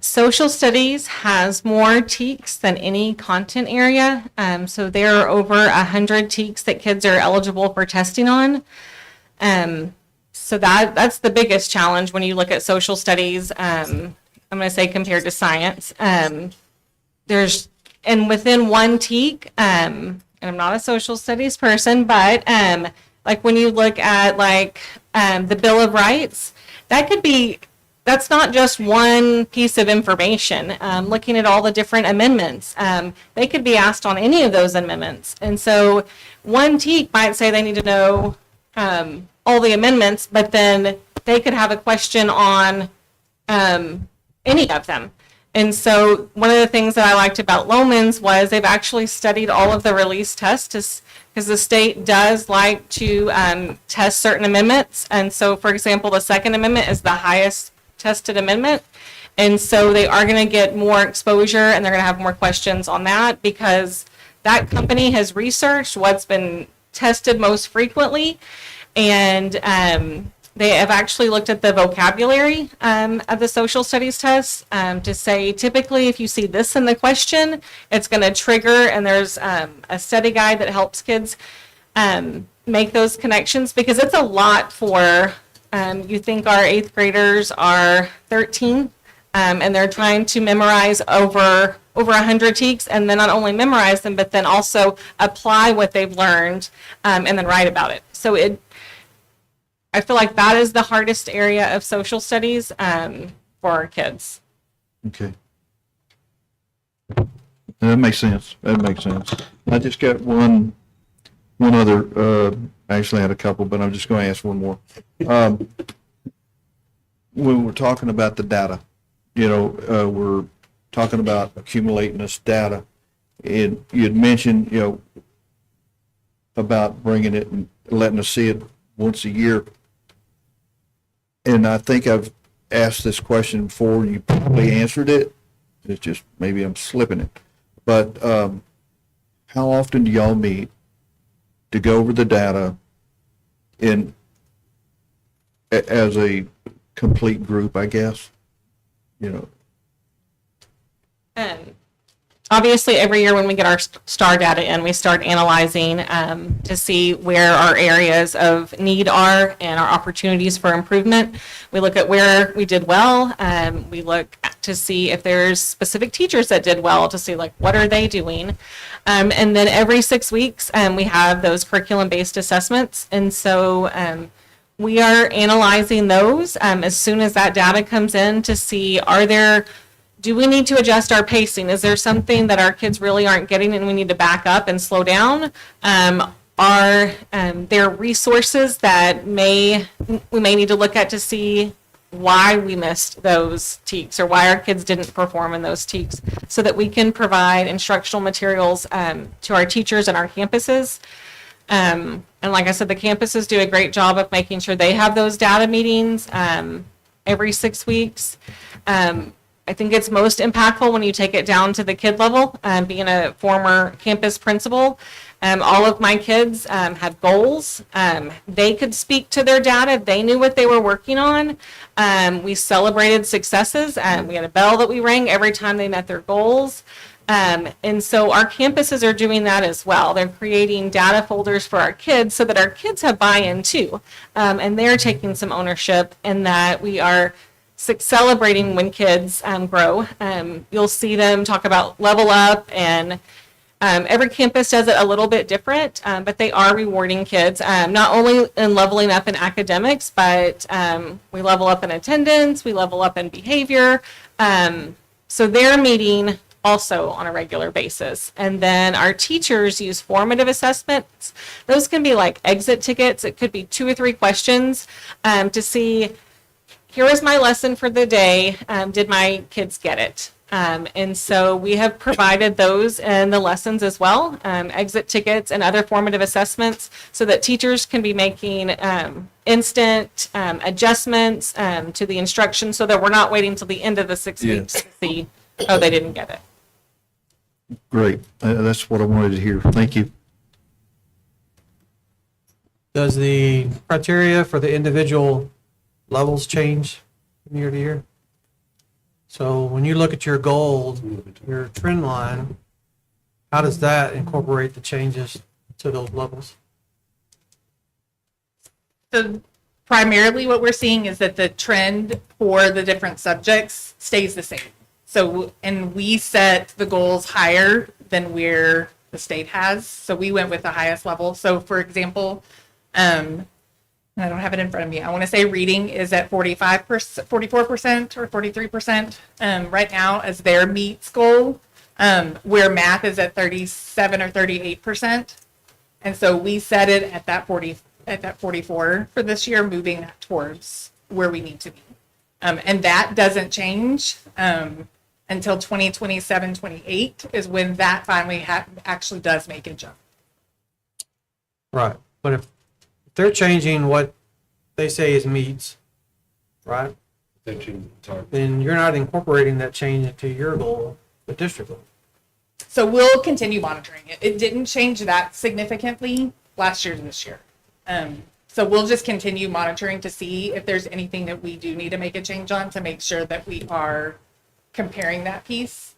Social studies has more TEKS than any content area. So there are over 100 TEKS that kids are eligible for testing on. So that's the biggest challenge when you look at social studies. I'm going to say compared to science. Within one TEK, and I'm not a social studies person, but like when you look at the Bill of Rights, that's not just one piece of information. Looking at all the different amendments, they could be asked on any of those amendments. And so one TEK might say they need to know all the amendments, but then they could have a question on any of them. And so one of the things that I liked about Lohman's was they've actually studied all of the release tests, because the state does like to test certain amendments. And so, for example, the Second Amendment is the highest tested amendment. And so they are going to get more exposure, and they're going to have more questions on that, because that company has researched what's been tested most frequently. And they have actually looked at the vocabulary of the social studies test to say, typically, if you see this in the question, it's going to trigger, and there's a study guide that helps kids make those connections, because it's a lot for, you think our 8th graders are 13, and they're trying to memorize over 100 TEKS, and then not only memorize them, but then also apply what they've learned and then write about it. So I feel like that is the hardest area of social studies for our kids. Okay. That makes sense. I just got one other, I actually had a couple, but I'm just going to ask one more. When we're talking about the data, we're talking about accumulating this data, And you had mentioned, about bringing it and letting us see it once a year. And I think I've asked this question before, you probably answered it. It's just, maybe I'm slipping it. But how often do y'all meet to go over the data as a complete group, I guess? Obviously, every year when we get our STAR data in, we start analyzing to see where our areas of need are and our opportunities for improvement. We look at where we did well. We look to see if there's specific teachers that did well, to see like what are they doing. And then every 6 weeks, we have those curriculum-based assessments. And so we are analyzing those as soon as that data comes in to see, do we need to adjust our pacing? Is there something that our kids really aren't getting and we need to back up and slow down? Are there resources that we may need to look at to see why we missed those TEKs or why our kids didn't perform in those TEKs, so that we can provide instructional materials to our teachers and our campuses. And like I said, the campuses do a great job of making sure they have those data meetings every 6 weeks. I think it's most impactful when you take it down to the kid level. Being a former campus principal, all of my kids had goals. They could speak to their data. They knew what they were working on. We celebrated successes. We had a bell that we rang every time they met their goals. And so our campuses are doing that as well. They're creating data folders for our kids so that our kids have buy-in too. And they're taking some ownership in that. We are celebrating when kids grow. You'll see them talk about level up, and every campus does it a little bit different, but they are rewarding kids, not only in leveling up in academics, but we level up in attendance, we level up in behavior. So they're meeting also on a regular basis. And then our teachers use formative assessments. Those can be like exit tickets. It could be 2 or 3 questions to see, here is my lesson for the day. Did my kids get it? And so we have provided those in the lessons as well, exit tickets and other formative assessments, so that teachers can be making instant adjustments to the instruction, so that we're not waiting till the end of the 6 weeks to see, oh, they didn't get it. Great. That's what I wanted to hear. Thank you. Does the criteria for the individual levels change from year to year? So when you look at your goal, your trend line, how does that incorporate the changes to those levels? So primarily what we're seeing is that the trend for the different subjects stays the same. So, and we set the goals higher than where the state has. So we went with the highest level. So for example, and I don't have it in front of me, I want to say reading is at 45%, 44% or 43% right now as their meets goal, where math is at 37 or 38%. And so we set it at that 44 for this year, moving that towards where we need to be. And that doesn't change until 2027, 28 is when that finally actually does make a jump. Right. But if they're changing what they say is meets, right? Then you're not incorporating that change into your goal, the district goal. So we'll continue monitoring it. It didn't change that significantly last year to this year. So we'll just continue monitoring to see if there's anything that we do need to make a change on to make sure that we are comparing that piece,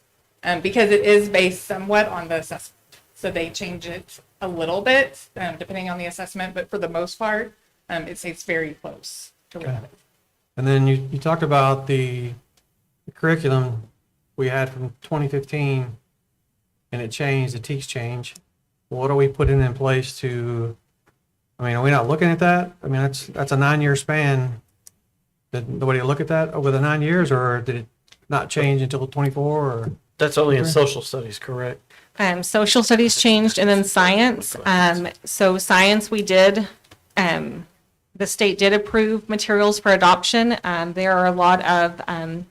because it is based somewhat on the assessment. So they change it a little bit depending on the assessment, but for the most part, it stays very close to where it is. And then you talked about the curriculum we had from 2015, and it changed, the TEKS change. What are we putting in place to, I mean, are we not looking at that? I mean, that's a 9-year span. Did nobody look at that over the 9 years, or did it not change until 24? Or That's only in social studies, correct? Social studies changed, and then science. So science, we did, the state did approve materials for adoption. There are a lot of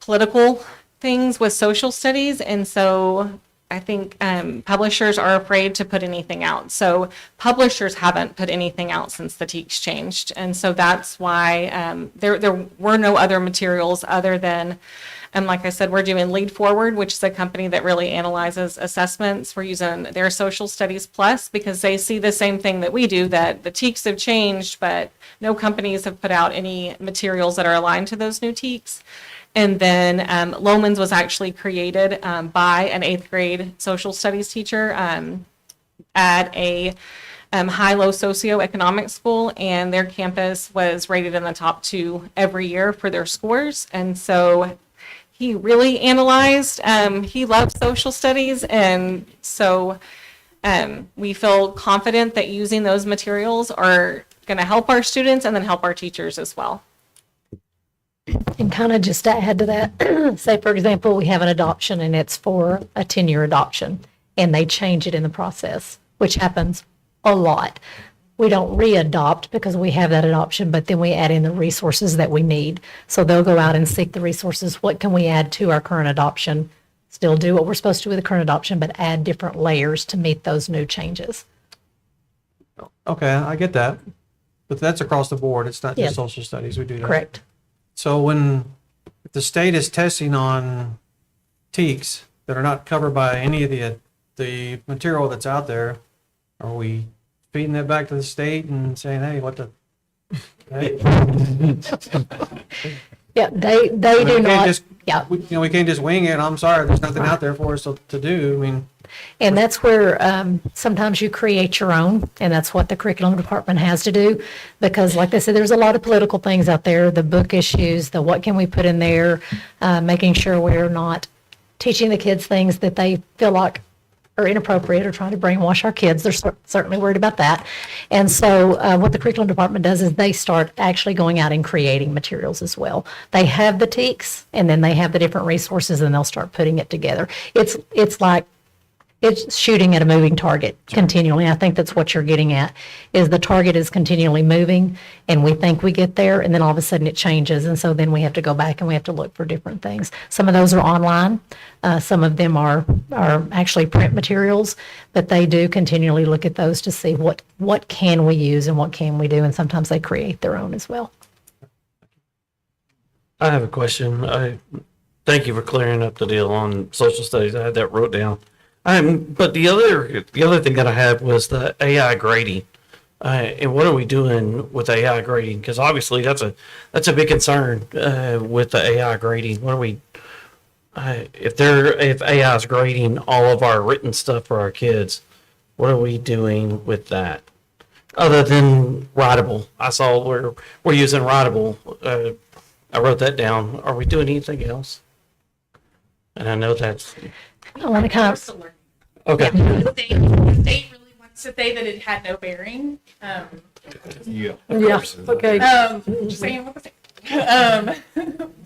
political things with social studies, and so I think publishers are afraid to put anything out. So publishers haven't put anything out since the TEKS changed. And so that's why there were no other materials other than, like I said, we're doing Lead Forward, which is a company that really analyzes assessments. We're using their Social Studies Plus because they see the same thing that we do, that the TEKS have changed, but no companies have put out any materials that are aligned to those new TEKS. And then Lohman's was actually created by an 8th grade social studies teacher at a high-low socioeconomic school, and their campus was rated in the top 2 every year for their scores. And so he really analyzed, he loves social studies, and so we feel confident that using those materials are going to help our students and then help our teachers as well. And kind of just to add to that, say, for example, we have an adoption and it's for a 10-year adoption, and they change it in the process, which happens a lot. We don't re-adopt because we have that adoption, but then we add in the resources that we need. So they'll go out and seek the resources. What can we add to our current adoption? Still do what we're supposed to with the current adoption, but add different layers to meet those new changes. Okay, I get that. But that's across the board. It's not Yeah. just social studies. We do that. Correct. So if the state is testing on TEKS that are not covered by any of the material that's out there, are we feeding that back to the state and saying, hey, hey? Yeah, they We do can't not, just- yeah. we can't just wing it. I'm sorry, there's nothing out there for us to do. I mean, And that's where sometimes you create your own, and that's what the curriculum department has to do. Because like I said, there's a lot of political things out there, the book issues, the what can we put in there, making sure we're not teaching the kids things that they feel like are inappropriate or trying to brainwash our kids. They're certainly worried about that. And so what the curriculum department does is they start actually going out and creating materials as well. They have the TEKS, and then they have the different resources, and they'll start putting it together. It's like it's shooting at a moving target continually. I think that's what you're getting at, is the target is continually moving, and we think we get there, and then all of a sudden it changes, and so then we have to go back and we have to look for different things. Some of those are online. Some of them are actually print materials, but they do continually look at those to see what can we use and what can we do, and sometimes they create their own as well. I have a question. Thank you for clearing up the deal on social studies. I had that wrote down. But the other thing that I had was the AI grading. And what are we doing with AI grading? Because obviously that's a big concern with the AI grading. What are we if AI is grading all of our written stuff for our kids? What are we doing with that? Other than Writable, I saw we're using Writable. I wrote that down. Are we doing anything else? And I know that's I want to kind of, Still learning. okay. The state really wants to say that it had no bearing. Yeah. yeah, okay. Just saying what the state.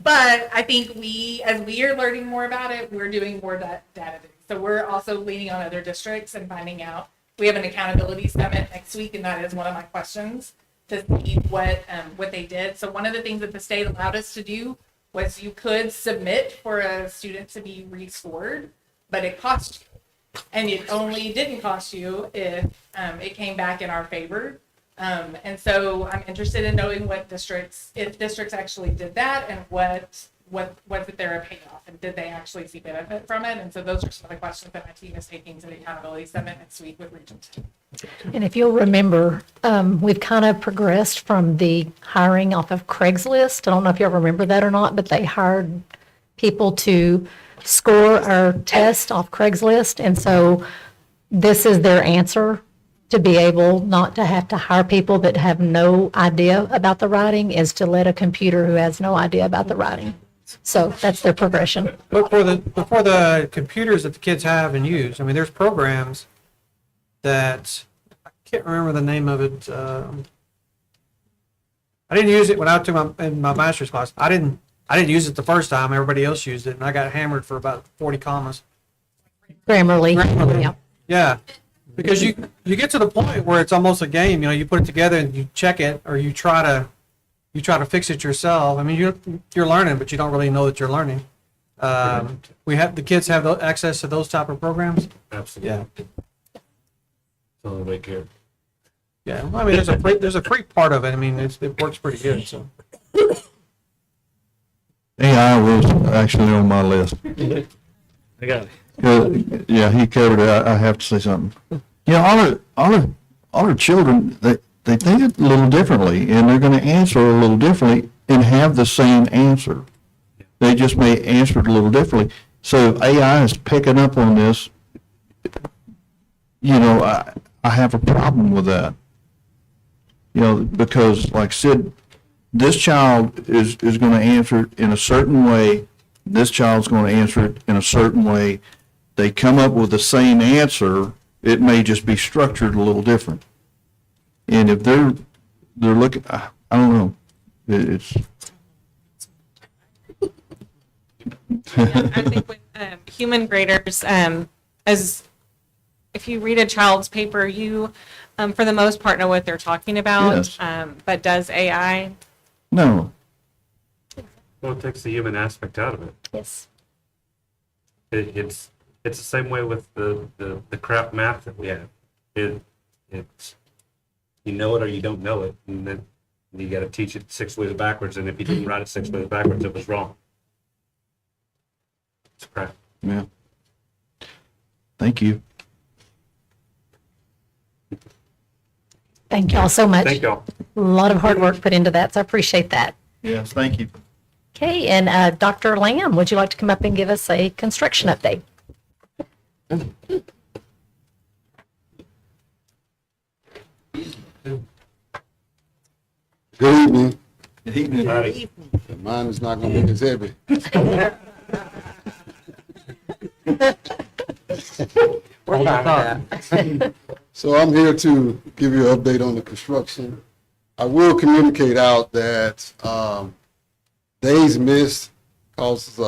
But I think as we are learning more about it, we're doing more data. So we're also leaning on other districts and finding out. We have an accountability summit next week, and that is one of my questions to see what they did. So one of the things that the state allowed us to do was you could submit for a student to be rescored, but it cost you. And it only didn't cost you if it came back in our favor. And so I'm interested in knowing if districts actually did that, and what their payoff, and did they actually see benefit from it? And so those are some of the questions that my team is taking to the accountability summit next week with Region 2. And if you'll remember, we've kind of progressed from the hiring off of Craigslist. I don't know if you ever remember that or not, but they hired people to score our test off Craigslist. And so this is their answer to be able not to have to hire people that have no idea about the writing, is to let a computer who has no idea about the writing. So that's their progression. but for the computers that the kids have and use, I mean, there's programs that I can't remember the name of it. I didn't use it when I took in my master's class. I didn't use it the first time. Everybody else used it, and I got hammered for about 40 commas. Grammarly. Grammarly. Yeah. Yeah, because you get to the point where it's almost a game. You know, you put it together and you check it, or you try to fix it yourself. I mean, you're learning, but you don't really know that you're learning. The kids have access to those type of programs. Absolutely. Yeah. So they care. Yeah, well, I mean, there's a free part of it. I mean, it works pretty good, so. AI was actually on my list. I got it. Yeah, he covered it. I have to say something. Yeah, all our children, they think it a little differently, and they're going to answer a little differently and have the same answer. They just may answer it a little differently. So if AI is picking up on this, I have a problem with that. Because like I said, this child is going to answer it in a certain way. This child's going to answer it in a certain way. They come up with the same answer. It may just be structured a little different. And if they're looking, I don't know. It's. I think with human graders, as if you read a child's paper, you, for the most part, know what they're talking about. Yes. But does AI? No. Well, it takes the human aspect out of it. Yes. It's the same way with the crap math that we have. It's you know it or you don't know it, and then you got to teach it 6 ways backwards. And if you didn't write it 6 ways backwards, it was wrong. It's crap. Yeah. Thank you. Thank y'all so much. Thank y'all. A lot of hard work put into that, so I appreciate that. Yes, thank you. Okay, and Dr. Lamb, would you like to come up and give us a construction update? Good evening. Alright. Mine is not going to be as heavy. So I'm here to give you an update on the construction. I will communicate out that days missed causes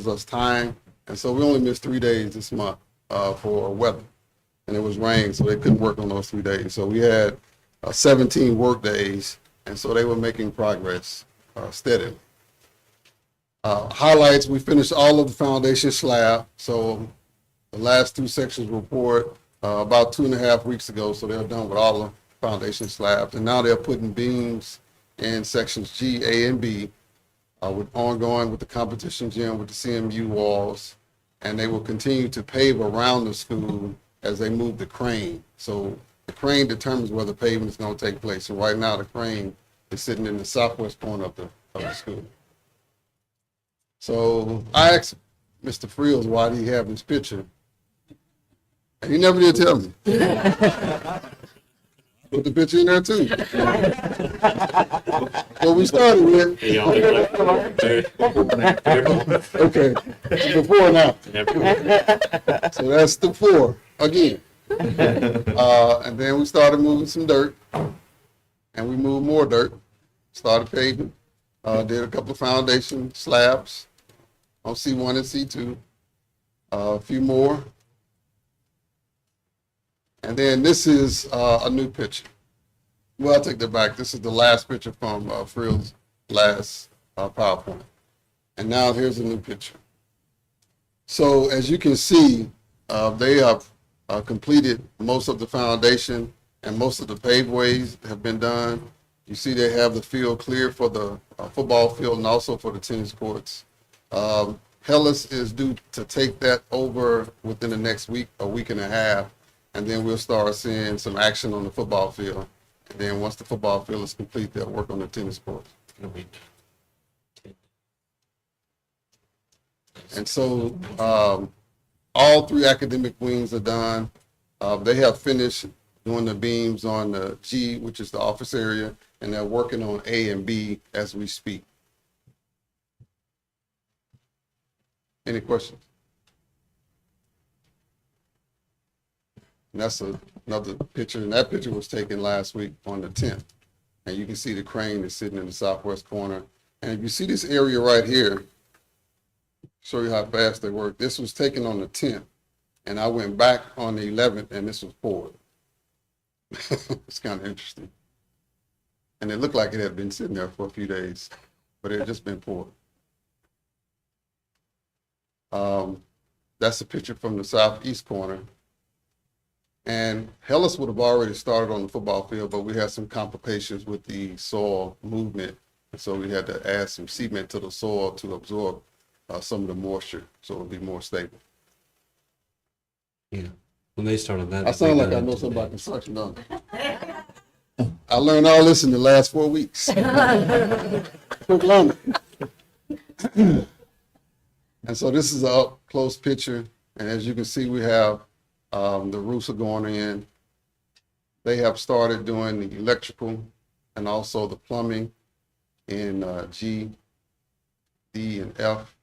us time, and so we only missed 3 days this month for weather, and it was rain, so they couldn't work on those 3 days. So we had 17 work days, and so they were making progress steadily. Highlights: we finished all of the foundation slab, so the last 2 sections were poured about 2.5 weeks ago, so they're done with all the foundation slabs, and now they're putting beams in sections G, A, and B, with ongoing with the competition gym, with the CMU walls, and they will continue to pave around the school as they move the crane. So the crane determines where the paving is going to take place. So right now the crane is sitting in the southwest corner of the school. So I asked Mr. Frills why did he have this picture, and he never did tell me. Put the picture in there too. What we started with. Okay, before and after. So that's the 4 again. And then we started moving some dirt, and we moved more dirt. Started paving. Did a couple of foundation slabs on C1 and C2. A few more. And then this is a new picture. Well, I'll take that back. This is the last picture from Frill's last PowerPoint. And now here's a new picture. So as you can see, they have completed most of the foundation, and most of the paveways have been done. You see they have the field cleared for the football field and also for the tennis courts. Hellas is due to take that over within the next week, a week and a half. And then we'll start seeing some action on the football field. And then once the football field is complete, they'll work on the tennis court. And so all 3 academic wings are done. They have finished doing the beams on the G, which is the office area, and they're working on A and B as we speak. Any questions? And that's another picture, and that picture was taken last week on the 10th. And you can see the crane is sitting in the southwest corner. And if you see this area right here, show you how fast they work. This was taken on the 10th, and I went back on the 11th, and this was poured. It's kind of interesting. And it looked like it had been sitting there for a few days, but it had just been poured. That's a picture from the southeast corner. And Hellas would have already started on the football field, but we had some complications with the soil movement. And so we had to add some cement to the soil to absorb some of the moisture, so it'll be more stable. Yeah. When they started that. I sound like I know something about construction, don't I? I learned all this in the last 4 weeks. Quick learning. And so this is an up close picture. And as you can see, we have the roofs are going in. They have started doing the electrical and also the plumbing in G, D, and F.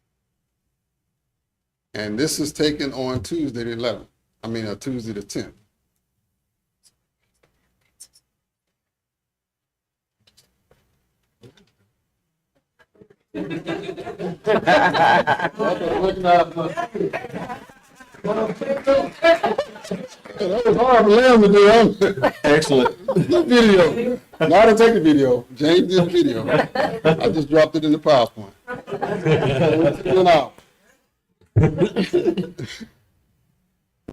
And this is taken on Tuesday the 11th. Tuesday the 10th. That was hard for Lamb to do. Excellent. Video. No, I didn't take the video. James did the video. I just dropped it in the PowerPoint.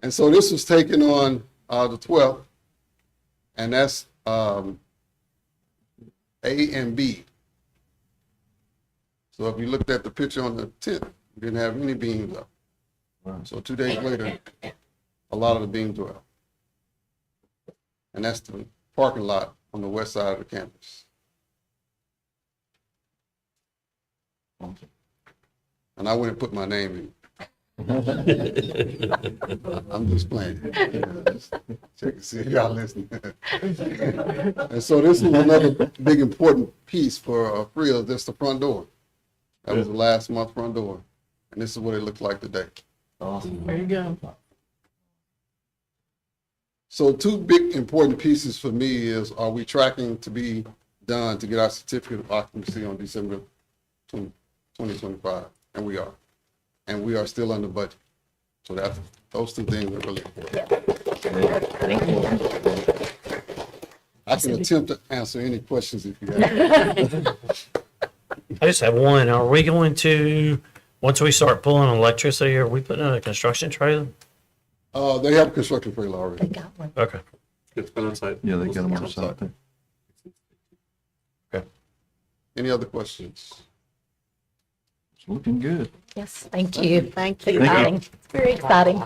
And so this was taken on the 12th, and that's A and B. So if you looked at the picture on the 10th, we didn't have any beams up. So 2 days later, a lot of the beams were up. And that's the parking lot on the west side of the campus. And I went and put my name in. I'm just playing. Check and see if y'all listening. And so this is another big important piece for Friels. That's the front door. That was the last month front door. And this is what it looks like today. Awesome. There you go. So 2 big important pieces for me is, are we tracking to be done to get our certificate of occupancy on December 2025? And we are. And we are still under budget. So those 2 things are really important. I can attempt to answer any questions if you have. I just have one. Are we going to, once we start pulling electricity, are we putting in a construction trailer? They have a construction trailer already. They got one. Okay. It's been on site. Yeah, they got them on the side. Any other questions? It's looking good. Yes, thank you. Thank It's you. exciting. It's very exciting.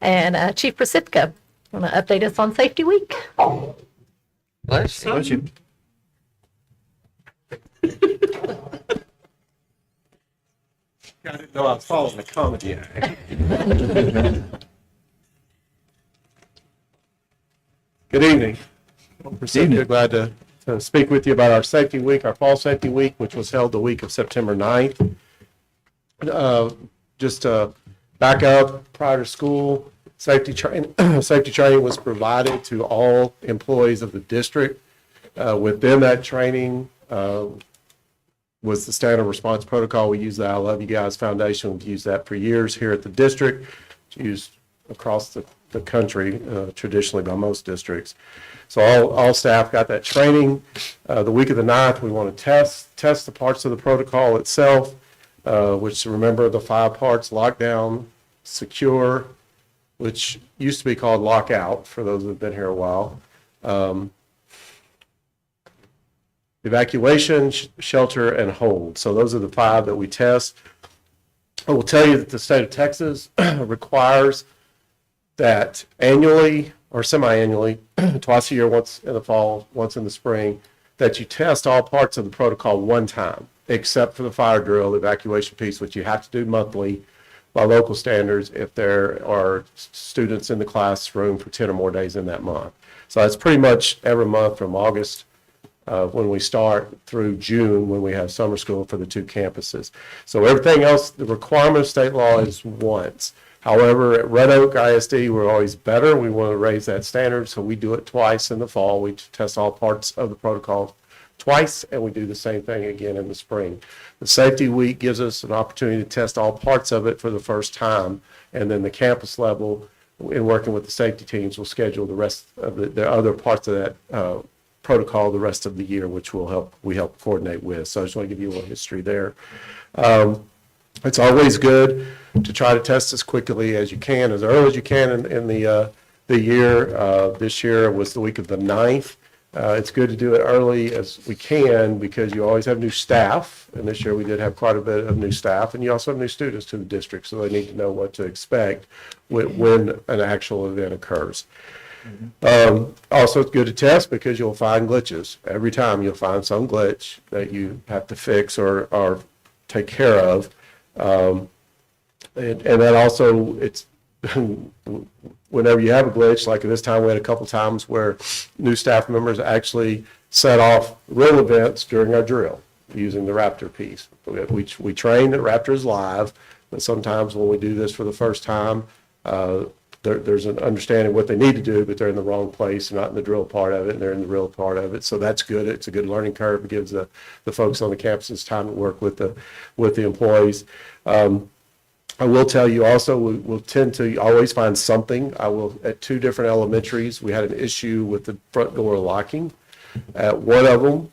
And Chief Prasipka, want to update us on Safety Week? Bless you. I didn't know I was following the comedy act. Good evening. We're glad to speak with you about our Safety Week, our Fall Safety Week, which was held the week of September 9th. Just to back up, prior to school, safety training was provided to all employees of the district. Within that training, was the standard response protocol. We use the I Love You Guys Foundation. We've used that for years here at the district. It's used across the country, traditionally by most districts. So all staff got that training. The week of the 9th, we want to test the parts of the protocol itself, which, remember, the 5 parts: lockdown, secure, which used to be called lockout for those that have been here a while, evacuation, shelter, and hold. So those are the 5 that we test. I will tell you that the state of Texas requires that annually or semi-annually, twice a year, once in the fall, once in the spring, that you test all parts of the protocol one time, except for the fire drill, evacuation piece, which you have to do monthly by local standards if there are students in the classroom for 10 or more days in that month. So that's pretty much every month from August when we start through June when we have summer school for the 2 campuses. So everything else, the requirement of state law is once. However, at Red Oak ISD, we're always better. We want to raise that standard, so we do it twice in the fall. We test all parts of the protocol twice, and we do the same thing again in the spring. The Safety Week gives us an opportunity to test all parts of it for the first time, and then the campus level, in working with the safety teams, will schedule the rest of the other parts of that protocol the rest of the year, which we help coordinate with. So I just want to give you a little history there. It's always good to try to test as quickly as you can, as early as you can in the year. This year was the week of the 9th. It's good to do it early as we can because you always have new staff. And this year we did have quite a bit of new staff. And you also have new students to the district, so they need to know what to expect when an actual event occurs. Also, it's good to test because you'll find glitches. Every time you'll find some glitch that you have to fix or take care of. And that also, it's whenever you have a glitch, like this time we had a couple times where new staff members actually set off real events during our drill using the Raptor piece. We train that Raptor is live, but sometimes when we do this for the first time, there's an understanding what they need to do, but they're in the wrong place, not in the drill part of it, and they're in the real part of it. So that's good. It's a good learning curve. It gives the folks on the campuses time to work with the employees. I will tell you also, we'll tend to always find something. At 2 different elementaries, we had an issue with the front door locking. At one of them,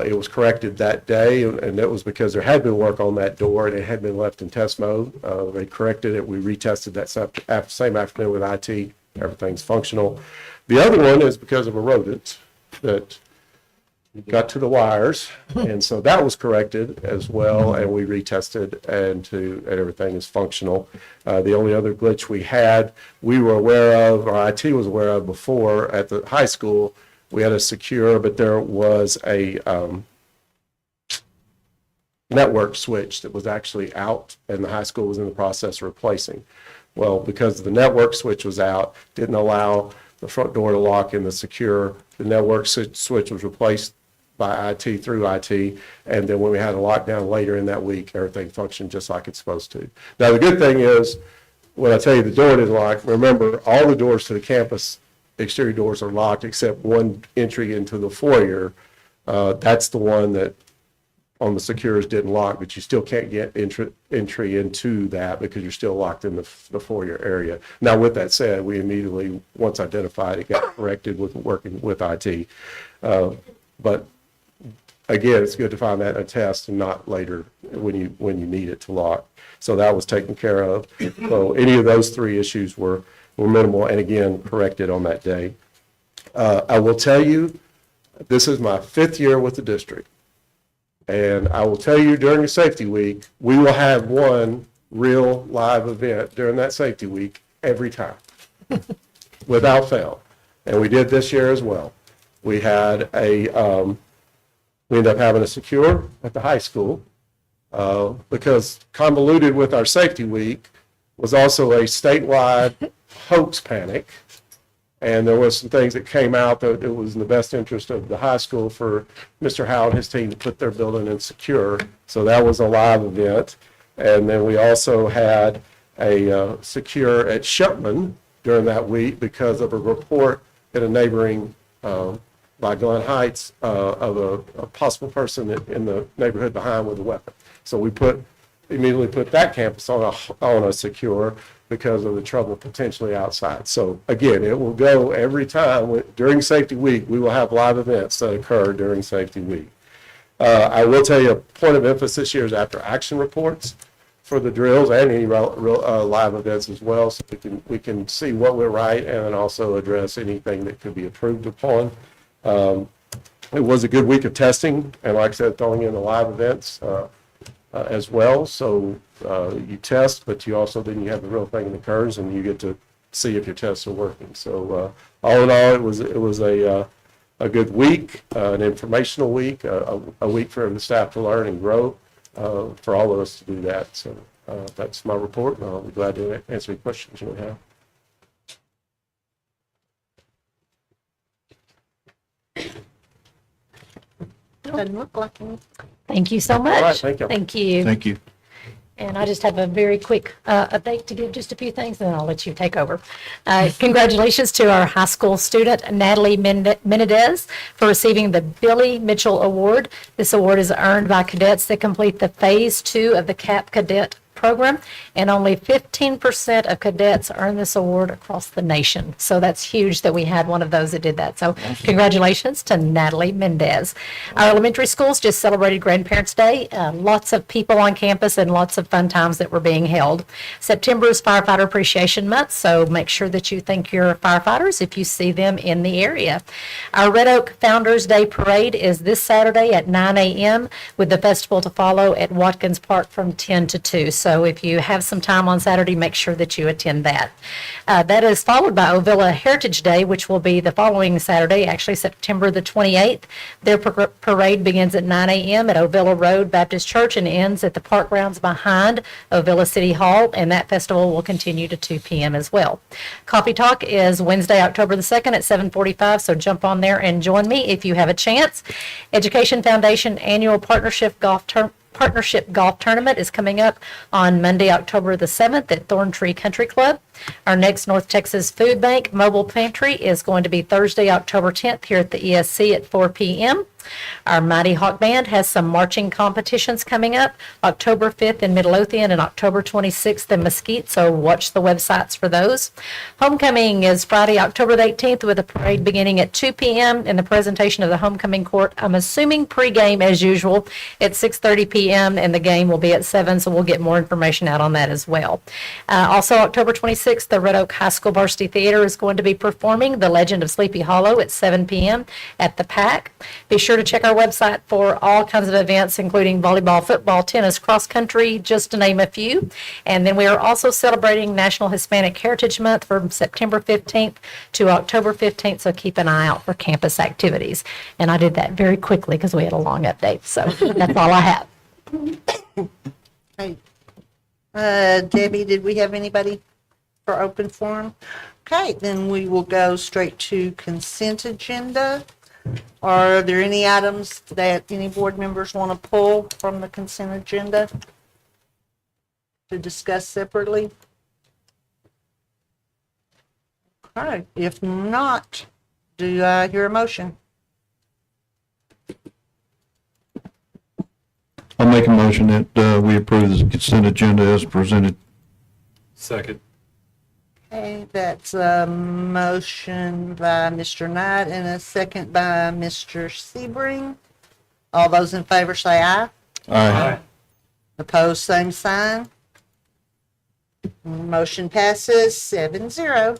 it was corrected that day, and that was because there had been work on that door and it had been left in test mode. They corrected it. We retested that same afternoon with IT. Everything's functional. The other one is because of a rodent that got to the wires, and so that was corrected as well, and we retested, and everything is functional. The only other glitch we were aware of, or IT was aware of before at the high school. We had a secure, but there was a network switch that was actually out, and the high school was in the process of replacing. Well, because the network switch was out, didn't allow the front door to lock in the secure. The network switch was replaced by IT through IT, and then when we had a lockdown later in that week, everything functioned just like it's supposed to. Now, the good thing is, when I tell you the door didn't lock, remember all the doors to the campus, exterior doors are locked except one entry into the foyer. That's the one that on the secures didn't lock, but you still can't get entry into that because you're still locked in the foyer area. Now, with that said, we immediately, once identified, it got corrected with working with IT. But again, it's good to find that in a test and not later when you need it to lock. So that was taken care of. So any of those 3 issues were minimal and again corrected on that day. I will tell you, this is my 5th year with the district. And I will tell you during the safety week, we will have one real live event during that safety week every time, without fail. And we did this year as well. We had we ended up having a secure at the high school because convoluted with our safety week was also a statewide hoax panic. And there was some things that came out that it was in the best interest of the high school for Mr. Howe and his team to put their building in secure. So that was a live event. And then we also had a secure at Shupman during that week because of a report in a neighboring by Glen Heights of a possible person in the neighborhood behind with a weapon. So we immediately put that campus on a secure because of the trouble potentially outside. So again, it will go every time. During safety week, we will have live events that occur during safety week. I will tell you a point of emphasis here is after action reports for the drills and any live events as well, so we can see what went right and then also address anything that could be improved upon. It was a good week of testing, and like I said, throwing in the live events as well. So you test, but you also then you have the real thing that occurs, and you get to see if your tests are working. So all in all, it was a good week, an informational week, a week for the staff to learn and grow, for all of us to do that. So that's my report, and I'll be glad to answer any questions you may have. Doesn't look like it. Thank you so much. All right, thank you. Thank you. Thank you. And I just have a very quick update to give, just a few things, and then I'll let you take over. Congratulations to our high school student, Natalie Menendez, for receiving the Billy Mitchell Award. This award is earned by cadets that complete the Phase 2 of the CAP Cadet program, and only 15% of cadets earn this award across the nation. So that's huge that we had one of those that did that. So congratulations to Natalie Mendez. Our elementary schools just celebrated Grandparents' Day. Lots of people on campus and lots of fun times that were being held. September is Firefighter Appreciation Month, so make sure that you thank your firefighters if you see them in the area. Our Red Oak Founders Day Parade is this Saturday at 9 a.m. with the festival to follow at Watkins Park from 10 to 2. So if you have some time on Saturday, make sure that you attend that. That is followed by Ovilla Heritage Day, which will be the following Saturday, actually September the 28th. Their parade begins at 9 a.m. at Ovilla Road Baptist Church and ends at the park grounds behind Ovilla City Hall, and that festival will continue to 2 p.m. as well. Coffee Talk is Wednesday, October the 2nd at 7:45, so jump on there and join me if you have a chance. Education Foundation Annual Partnership Golf Tournament is coming up on Monday, October the 7th at Thorntree Country Club. Our next North Texas Food Bank Mobile Pantry is going to be Thursday, October 10th here at the ESC at 4 p.m. Our Mighty Hawk Band has some marching competitions coming up, October 5th in Midlothian and October 26th in Mesquite, so watch the websites for those. Homecoming is Friday, October the 18th with a parade beginning at 2 p.m. and the presentation of the homecoming court, I'm assuming pregame as usual, at 6:30 p.m. and the game will be at 7, so we'll get more information out on that as well. Also, October 26th, the Red Oak High School Varsity Theater is going to be performing The Legend of Sleepy Hollow at 7 p.m. at the PAC. Be sure to check our website for all kinds of events, including volleyball, football, tennis, cross country, just to name a few. And then we are also celebrating National Hispanic Heritage Month from September 15th to October 15th, so keep an eye out for campus activities. And I did that very quickly because we had a long update, so that's all I have. Hey, Debbie, did we have anybody for open forum? Okay, then we will go straight to consent agenda. Are there any items that any board members want to pull from the consent agenda to discuss separately? Okay, if not, do I hear a motion? I'll make a motion that we approve the consent agenda as presented. Second. Okay, that's a motion by Mr. Knight and a second by Mr. Sebring. All those in favor say aye. Aye. Opposed, same sign. Motion passes 7-0.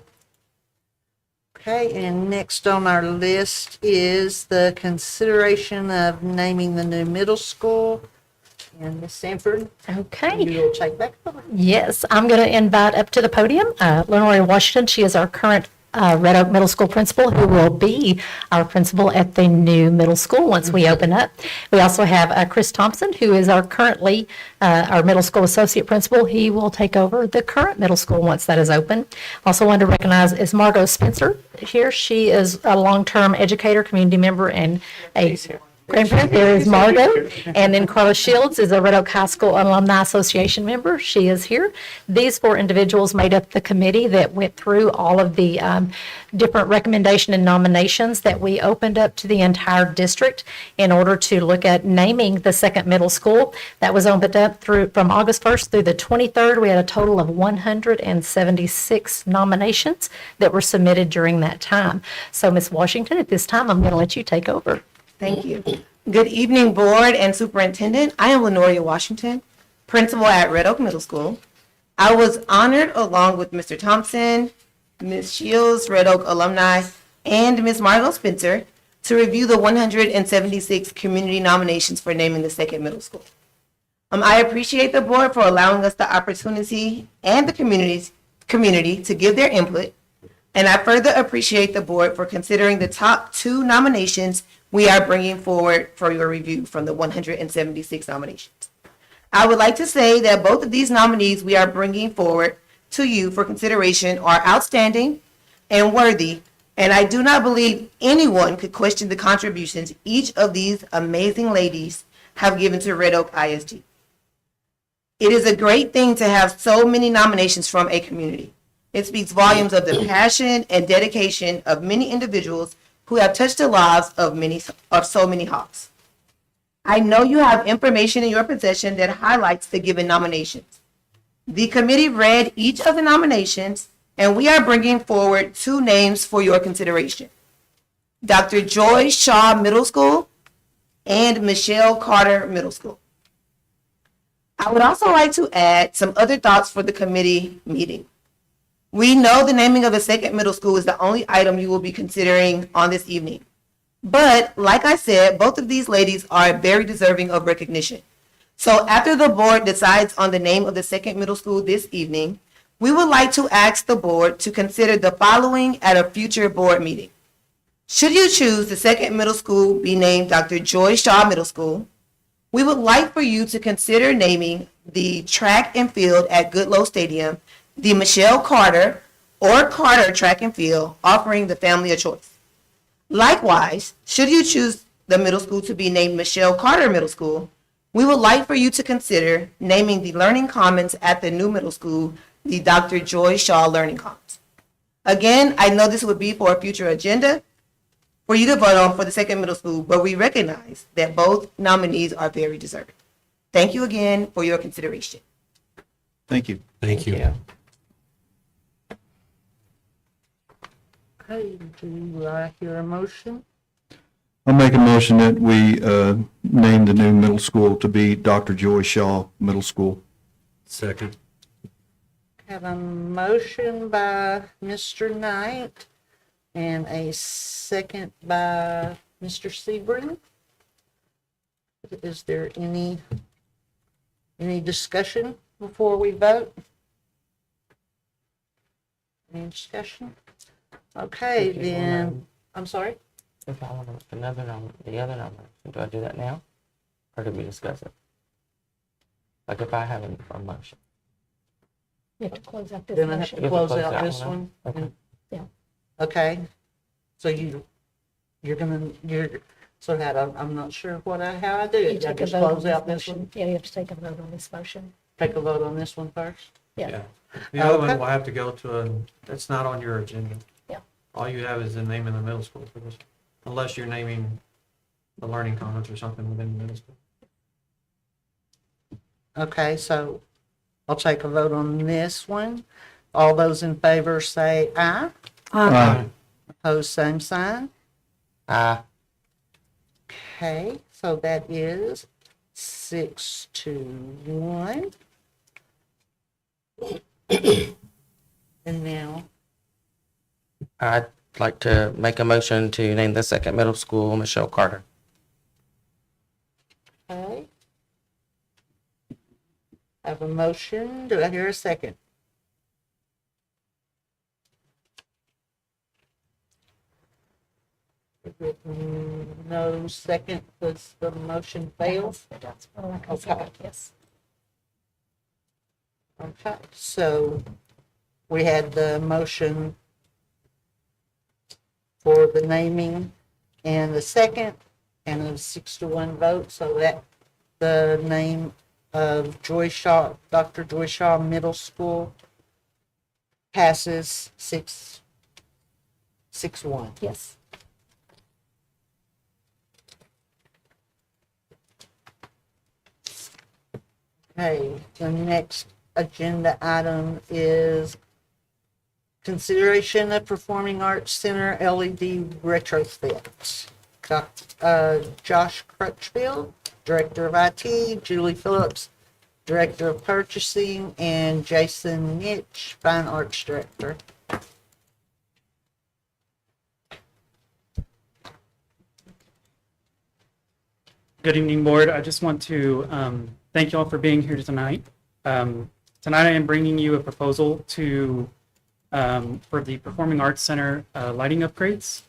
Okay, and next on our list is the consideration of naming the new middle school. And Ms. Sanford, Okay. you will take back over. Yes, I'm going to invite up to the podium Lenore Washington. She is our current Red Oak Middle School principal, who will be our principal at the new middle school once we open up. We also have Chris Thompson, who is currently our middle school associate principal. He will take over the current middle school once that is open. Also wanted to recognize is Margot Spencer here. She is a long-term educator, community member, and a grandparent. There is Margot. And then Carla Shields is a Red Oak High School Alumni Association member. She is here. These 4 individuals made up the committee that went through all of the different recommendation and nominations that we opened up to the entire district in order to look at naming the second middle school. That was opened up from August 1st through the 23rd. We had a total of 176 nominations that were submitted during that time. So, Ms. Washington, at this time, I'm going to let you take over. Thank you. Good evening, Board and Superintendent. I am Lenoria Washington, Principal at Red Oak Middle School. I was honored along with Mr. Thompson, Ms. Shields, Red Oak alumni, and Ms. Margot Spencer to review the 176 community nominations for naming the second middle school. I appreciate the Board for allowing us the opportunity and the community to give their input, and I further appreciate the Board for considering the top 2 nominations we are bringing forward for your review from the 176 nominations. I would like to say that both of these nominees we are bringing forward to you for consideration are outstanding and worthy, and I do not believe anyone could question the contributions each of these amazing ladies have given to Red Oak ISD. It is a great thing to have so many nominations from a community. It speaks volumes of the passion and dedication of many individuals who have touched the lives of so many Hawks. I know you have information in your possession that highlights the given nominations. The committee read each of the nominations, and we are bringing forward 2 names for your consideration. Dr. Joy Shaw Middle School and Michelle Carter Middle School. I would also like to add some other thoughts for the committee meeting. We know the naming of the second middle school is the only item you will be considering on this evening. But like I said, both of these ladies are very deserving of recognition. So after the board decides on the name of the second middle school this evening, we would like to ask the board to consider the following at a future board meeting. Should you choose the second middle school be named Dr. Joy Shaw Middle School, we would like for you to consider naming the track and field at Goodloe Stadium the Michelle Carter or Carter Track and Field, offering the family a choice. Likewise, should you choose the middle school to be named Michelle Carter Middle School, we would like for you to consider naming the Learning Commons at the new middle school the Dr. Joy Shaw Learning Commons. Again, I know this would be for a future agenda for you to vote on for the second middle school, but we recognize that both nominees are very deserving. Thank you again for your consideration. Thank you. Thank you. Okay, do I hear a motion? I'll make a motion that we name the new middle school to be Dr. Joy Shaw Middle School. Second. Have a motion by Mr. Knight and a second by Mr. Sebring. Is there any discussion before we vote? Any discussion? Okay, then, I'm sorry? If I want the other nomination, do I do that now? Or do we discuss it? Like if I have a motion. You have to close out this Then I have to motion. close out this one? Okay. Yeah. Okay, so so how, I'm not sure how I do You it. I take a just vote on close out this this one? motion. Yeah, you have to take a vote on this motion. Take a vote on this one first? Yeah. The other one Okay. will have to go to it's not on your agenda. Yeah. All you have is the name of the middle school for this, unless you're naming the Learning Commons or something within the middle school. Okay, so I'll take a vote on this one. All those in favor say aye. Aye. Opposed, same sign. Aye. Okay, so that is 6-1. And now, I'd like to make a motion to name the second middle school Michelle Carter. okay. I have a motion. Do I hear a second? No second, because the motion fails. That's what I can Okay. say, yes. Okay, so we had the motion for the naming and the second, and a 6-1 vote, so that the name of Joy Shaw, Dr. Joy Shaw Middle School passes 6-1. Yes. Okay, the next agenda item is consideration of Performing Arts Center LED retrofit. Josh Crutchfield, Director of IT, Julie Phillips, Director of Purchasing, and Jason Nitch, Fine Arts Director. Good evening, Board. I just want to thank you all for being here tonight. Tonight I am bringing you a proposal for the Performing Arts Center lighting upgrades.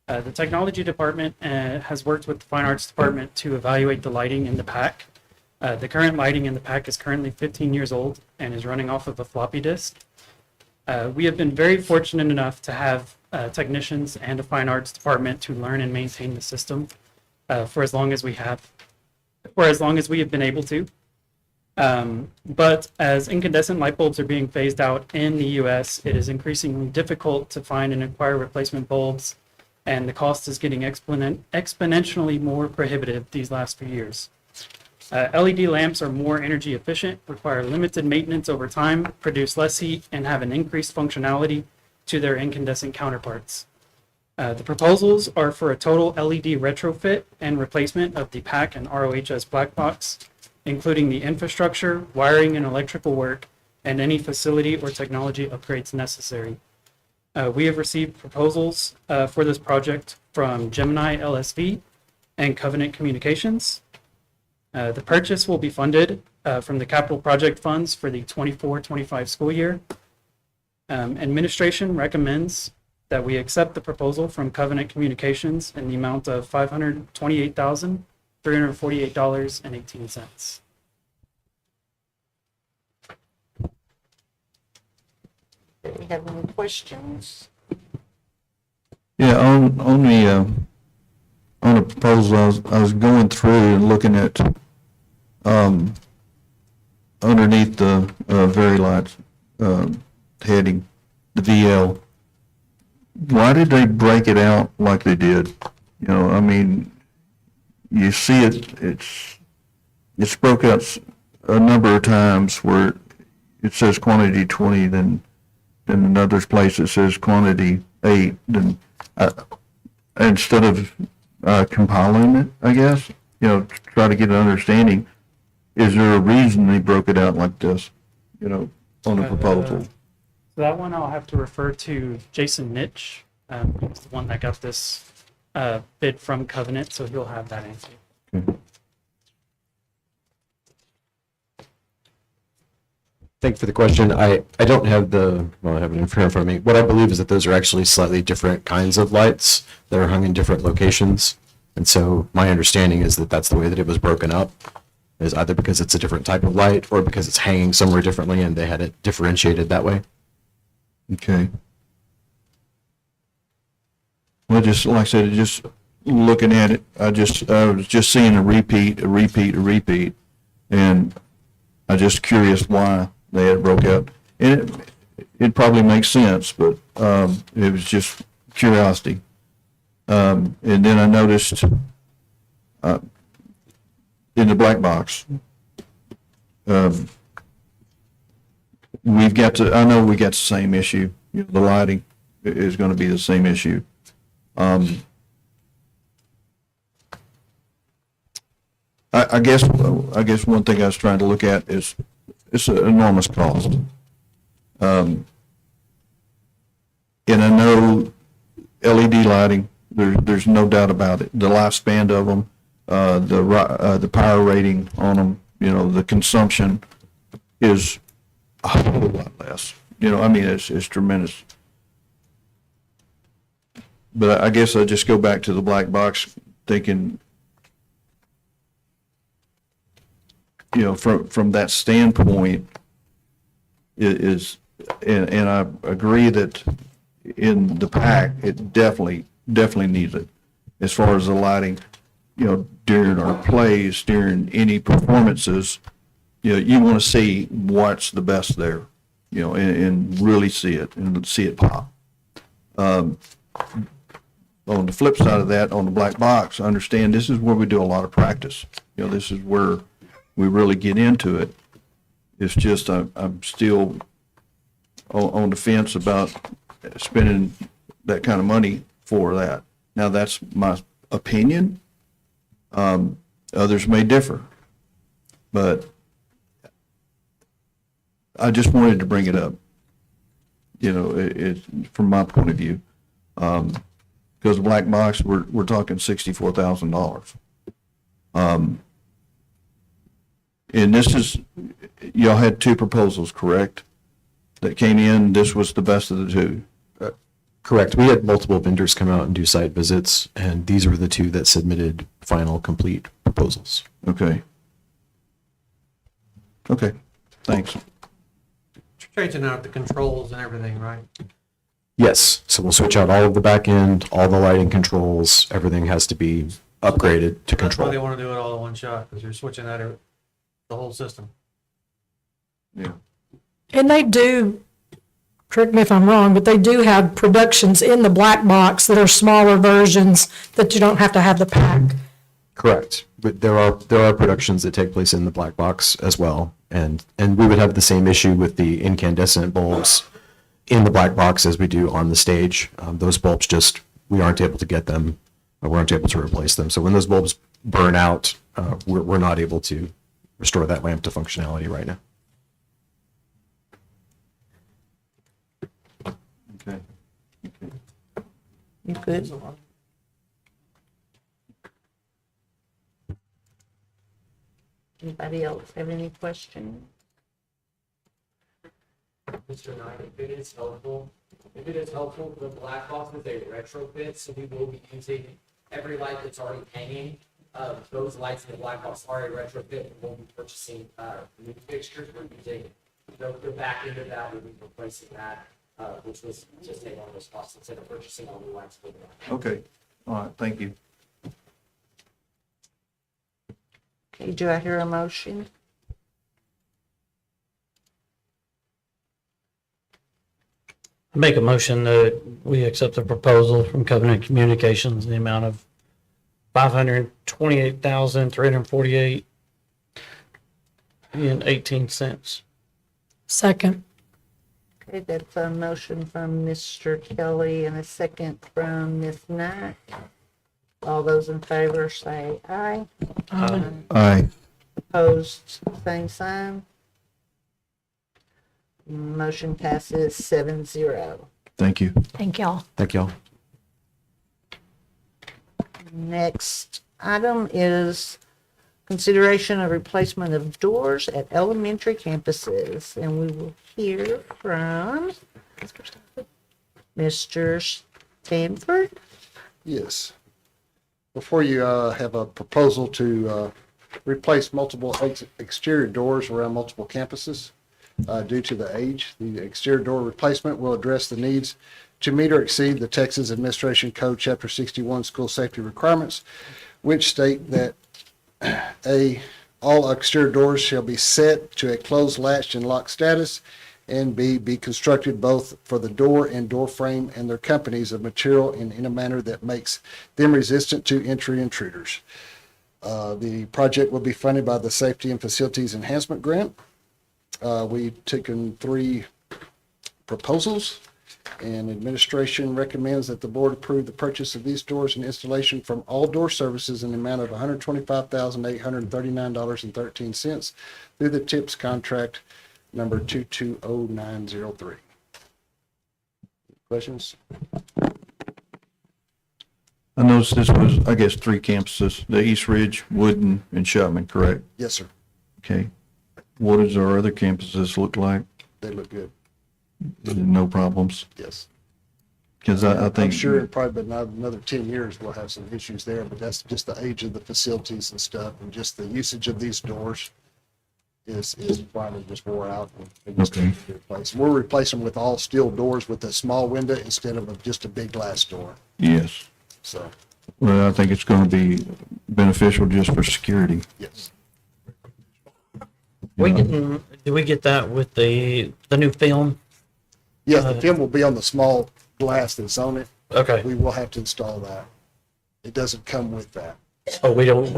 The Technology Department has worked with the Fine Arts Department to evaluate the lighting in the PAC. The current lighting in the PAC is currently 15 years old and is running off of a floppy disk. We have been very fortunate enough to have technicians and a Fine Arts Department to learn and maintain the system for as long as we have been able to. But as incandescent light bulbs are being phased out in the U.S., it is increasingly difficult to find and acquire replacement bulbs, and the cost is getting exponentially more prohibitive these last few years. LED lamps are more energy efficient, require limited maintenance over time, produce less heat, and have an increased functionality to their incandescent counterparts. The proposals are for a total LED retrofit and replacement of the PAC and ROHS black box, including the infrastructure, wiring and electrical work, and any facility or technology upgrades necessary. We have received proposals for this project from Gemini LSV and Covenant Communications. The purchase will be funded from the capital project funds for the 24-25 school year. Administration recommends that we accept the proposal from Covenant Communications in the amount of $528,348.18. Do we have any questions? Yeah, on the proposal, I was going through and looking at, underneath the, very light, heading, the VL. Why did they break it out like they did? You know, I mean, you see it's broke out a number of times where it says quantity 20, then another place it says quantity 8, then, instead of compiling it, I guess, you know, to try to get an understanding, is there a reason they broke it out like this, you know, on the proposal? So that one I'll have to refer to Jason Nitch. He's the one that got this bid from Covenant, so he'll have that answer. Okay. Thank you for the question. I don't have I have it in front of me. What I believe is that those are actually slightly different kinds of lights that are hung in different locations. And so my understanding is that that's the way that it was broken up, is either because it's a different type of light or because it's hanging somewhere differently and they had it differentiated that way. Okay. Well, just like I said, just looking at it, I was just seeing a repeat, and I just curious why they had broke out. And it probably makes sense, but it was just curiosity. And then I noticed in the black box, I know we got the same issue. You know, the lighting is going to be the same issue. I guess one thing I was trying to look at is it's an enormous cost. And I know LED lighting, there's no doubt about it. The lifespan of them, the power rating on them, you know, the consumption is a whole lot less. You know, I mean, it's tremendous. But I guess I just go back to the black box thinking, you know, from that standpoint, and I agree that in the pack, it definitely needs it. As far as the lighting, you know, during our plays, during any performances, you know, you want to see what's the best there, you know, and really see it and see it pop. On the flip side of that, on the black box, I understand this is where we do a lot of practice. You know, this is where we really get into it. It's just I'm still on the fence about spending that kind of money for that. Now, that's my opinion. Others may differ, but I just wanted to bring it up. You know, it from my point of view. Because the black box, we're talking $64,000. And this is, y'all had two proposals, correct? That came in, this was the best of the two. Correct. We had multiple vendors come out and do site visits, and these were the two that submitted final complete proposals. Okay. Okay, thanks. Changing out the controls and everything, right? Yes. So we'll switch out all of the back end, all the lighting controls. Everything has to be upgraded to That's why control. they want to do it all in one shot, because you're switching out the whole system. Yeah. And they do, correct me if I'm wrong, but they do have productions in the black box that are smaller versions that you don't have to have the pack. Correct. but there are productions that take place in the black box as well, and we would have the same issue with the incandescent bulbs in the black box as we do on the stage. Those bulbs just, we aren't able to get them, or we aren't able to replace them. So when those bulbs burn out, we're not able to restore that lamp to functionality right now. Okay. You good? Anybody else have any questions? Mr. Knight, if it is helpful, the black box is a retrofit, so we will be using every light that's already hanging. Those lights in the black box are a retrofit, and we'll be purchasing new fixtures. We're using the back end of that, we'll be replacing that, which was just taking on those costs instead of purchasing all new lights for the light. Okay, all right, thank you. Okay, do I hear a motion? I make a motion that we accept the proposal from Covenant Communications in the amount of $528,348.18. Second. Okay, that's a motion from Mr. Kelly and a second from Ms. Knight. All those in favor say aye. Aye. Opposed, same sign. Motion passes 7-0. Thank you. Thank y'all. Thank y'all. Next item is consideration of replacement of doors at elementary campuses. And we will hear from Mr. Stanford. Yes. Before you have a proposal to replace multiple exterior doors around multiple campuses due to the age. The exterior door replacement will address the needs to meet or exceed the Texas Administration Code Chapter 61 school safety requirements, which state that A, all exterior doors shall be set to a closed latch and lock status, and B, be constructed both for the door and door frame and their companies of material in a manner that makes them resistant to entry intruders. The project will be funded by the Safety and Facilities Enhancement Grant. We've taken 3 proposals, and administration recommends that the board approve the purchase of these doors and installation from All Door Services in the amount of $125,839.13 through the TIPS contract number 220903. Questions? I noticed this was, I guess, 3 campuses, the East Ridge, Woodin, and Shutman, correct? Yes, sir. Okay. What does our other campuses look like? They look good. No problems? Yes. Because I think. I'm sure in probably another 10 years, we'll have some issues there, but that's just the age of the facilities and stuff, and just the usage of these doors is finally just wore out. And just Okay. need to be replaced. We're replacing them with all steel doors with a small window instead of just a big glass door. Yes. So, Well, I think it's going to be beneficial just for security. yes. Do we get that with the new film? Yes, the film will be on the small glass that's on it. Okay. We will have to install that. It doesn't come with that. Oh, we don't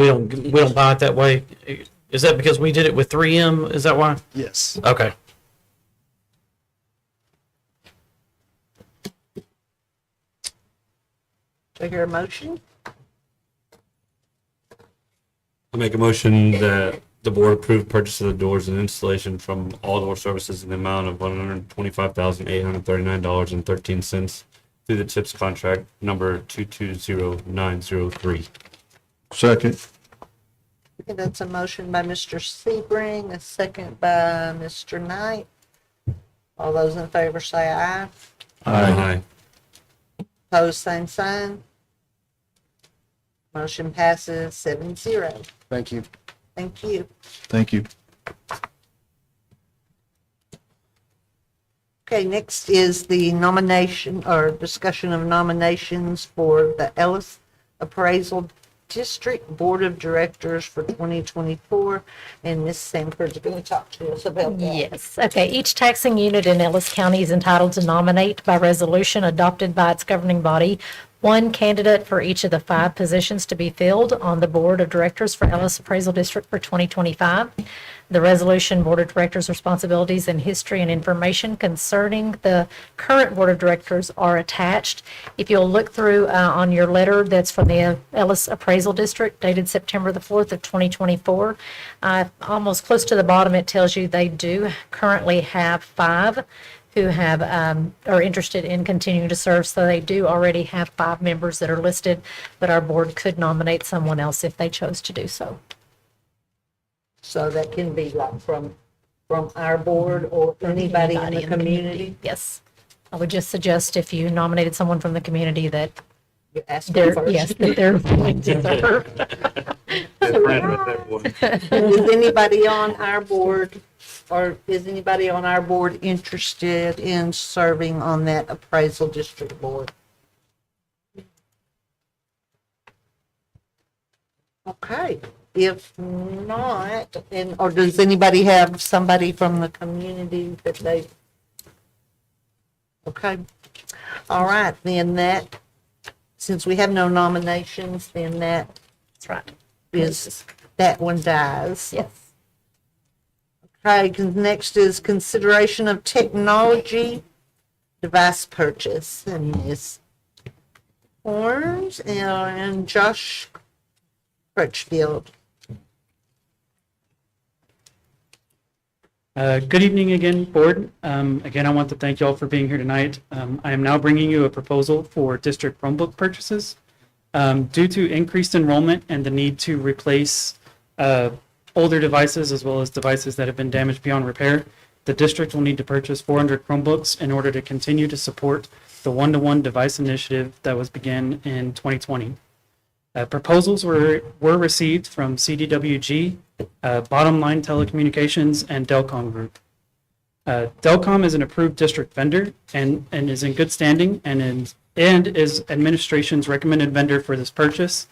buy it that way. Is that because we did it with 3M? Is that why? Yes. Okay. Do I hear a motion? I make a motion that the board approve purchase of the doors and installation from All Door Services in the amount of $125,839.13 through the TIPS contract number 220903. Second. Okay, that's a motion by Mr. Sebring, a second by Mr. Knight. All those in favor say aye. Aye. Opposed, same sign. Motion passes 7-0. Thank you. Thank you. Thank you. Okay, next is the nomination or discussion of nominations for the Ellis Appraisal District Board of Directors for 2024. And Ms. Sanford's going to talk to us about that. Yes. Okay. Each taxing unit in Ellis County is entitled to nominate by resolution adopted by its governing body one candidate for each of the 5 positions to be filled on the Board of Directors for Ellis Appraisal District for 2025. The resolution, Board of Directors' responsibilities and history and information concerning the current Board of Directors are attached. If you'll look through on your letter that's from the Ellis Appraisal District dated September the 4th of 2024, almost close to the bottom, it tells you they do currently have 5 who have are interested in continuing to serve. So they do already have 5 members that are listed, but our board could nominate someone else if they chose to do so. So that can be like from our board or anybody in the community? Yes. I would just suggest if you nominated someone from the community that You ask them first. yes, that they're willing to serve. Is anybody on our board, or is anybody on our board interested in serving on that appraisal district board? Okay, if not, or does anybody have somebody from the community that they? Okay, all right, then that, since we have no nominations, then That's right. that one dies. Yes. Okay, next is consideration of technology device purchase, and Ms. Horns and Josh Crutchfield. Good evening again, board. Again, I want to thank you all for being here tonight. I am now bringing you a proposal for district Chromebook purchases. Due to increased enrollment and the need to replace older devices as well as devices that have been damaged beyond repair, the district will need to purchase 400 Chromebooks in order to continue to support the one-to-one device initiative that was began in 2020. Proposals were received from CDWG, Bottom Line Telecommunications, and Delcom Group. Delcom is an approved district vendor and is in good standing and is administration's recommended vendor for this purchase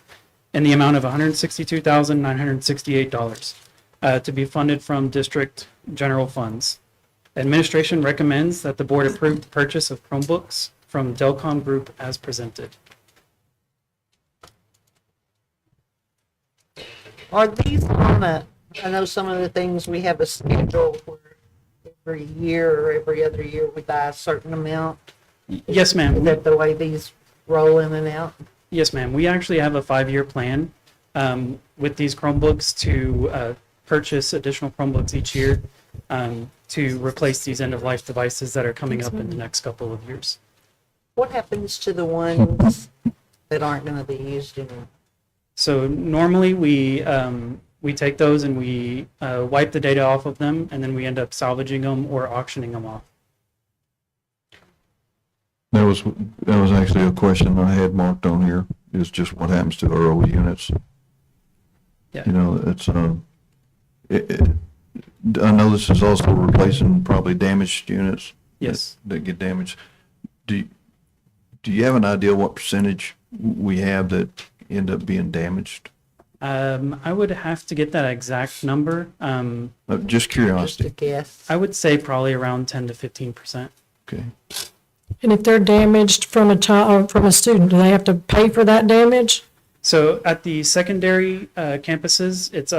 in the amount of $162,968 to be funded from district general funds. Administration recommends that the board approve the purchase of Chromebooks from Delcom Group as presented. Are these on a, I know some of the things we have a schedule where every year or every other year we buy a certain amount. Yes, ma'am. Is that the way these roll in and out? Yes, ma'am. We actually have a 5-year plan with these Chromebooks to purchase additional Chromebooks each year to replace these end-of-life devices that are coming up in the next couple of years. What happens to the ones that aren't going to be used anymore? So normally we take those and we wipe the data off of them, and then we end up salvaging them or auctioning them off. That was actually a question I had marked on here, is just what happens to our old units. Yeah. You know, it's, I know this is also replacing probably damaged units. Yes. That get damaged. Do you have an idea what percentage we have that end up being damaged? I would have to get that exact number. Just curiosity. Just a guess. I would say probably around 10 to 15%. Okay. And if they're damaged from a child, from a student, do they have to pay for that damage? So at the secondary campuses, it's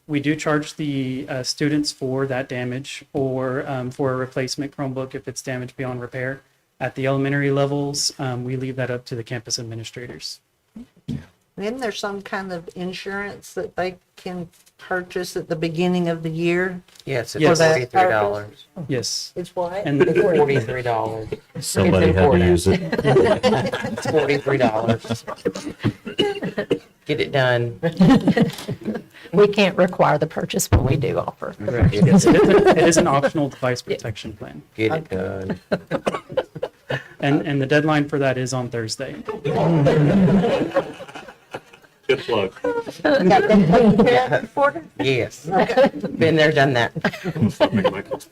we do charge the students for that damage or for a replacement Chromebook if it's damaged beyond repair. At the elementary levels, we leave that up to the campus administrators. Isn't there some kind of insurance that they can purchase at the beginning of the year? Yes, Yes. it's $43. Yes. It's what? And It's $43. Somebody It's had to important. use it. It's $43. Get it done. We can't require the purchase, but we do offer the purchase. Yes, it is an optional device protection plan. Get it done. And the deadline for that is on Thursday. Good plug. Got that taken care of for them? Yes. Been there, done that.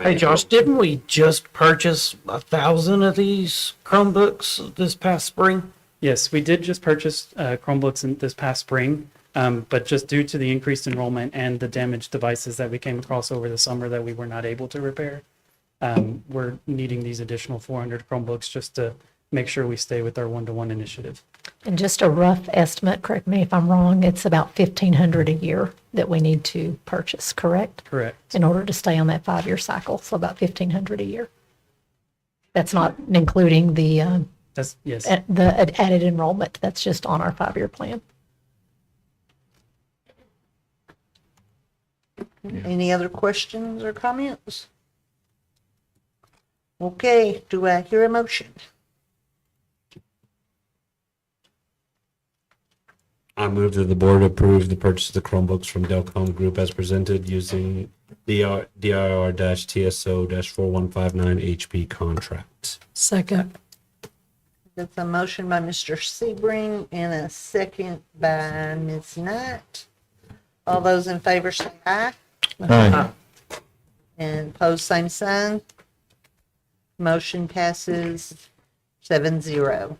Hey, Josh, didn't we just purchase 1,000 of these Chromebooks this past spring? Yes, we did just purchase Chromebooks this past spring, but just due to the increased enrollment and the damaged devices that we came across over the summer that we were not able to repair, we're needing these additional 400 Chromebooks just to make sure we stay with our one-to-one initiative. And just a rough estimate, correct me if I'm wrong, it's about 1,500 a year that we need to purchase, correct? Correct. In order to stay on that 5-year cycle, so about 1,500 a year. That's not including the That's, yes. the added enrollment. That's just on our 5-year plan. Any other questions or comments? Okay, do I hear a motion? I move that the board approve the purchase of the Chromebooks from Delcom Group as presented using DIR-TSO-4159 HP contract. Second. That's a motion by Mr. Sebring and a second by Ms. Knight. All those in favor say aye. Aye. And pose same sign. Motion passes 7-0.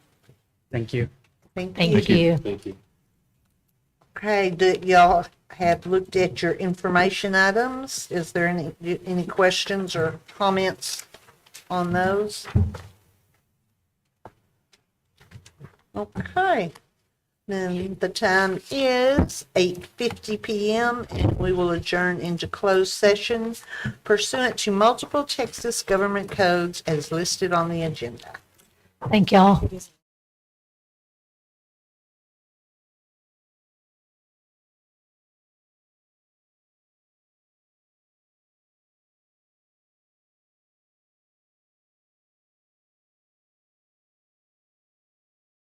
Thank you. Thank Thank you. you. Thank you. Okay, do y'all have looked at your information items? Is there any questions or comments on those? Okay. Then the time is 8:50 p.m. and we will adjourn into closed session pursuant to multiple Texas government codes as listed on the agenda. Thank y'all.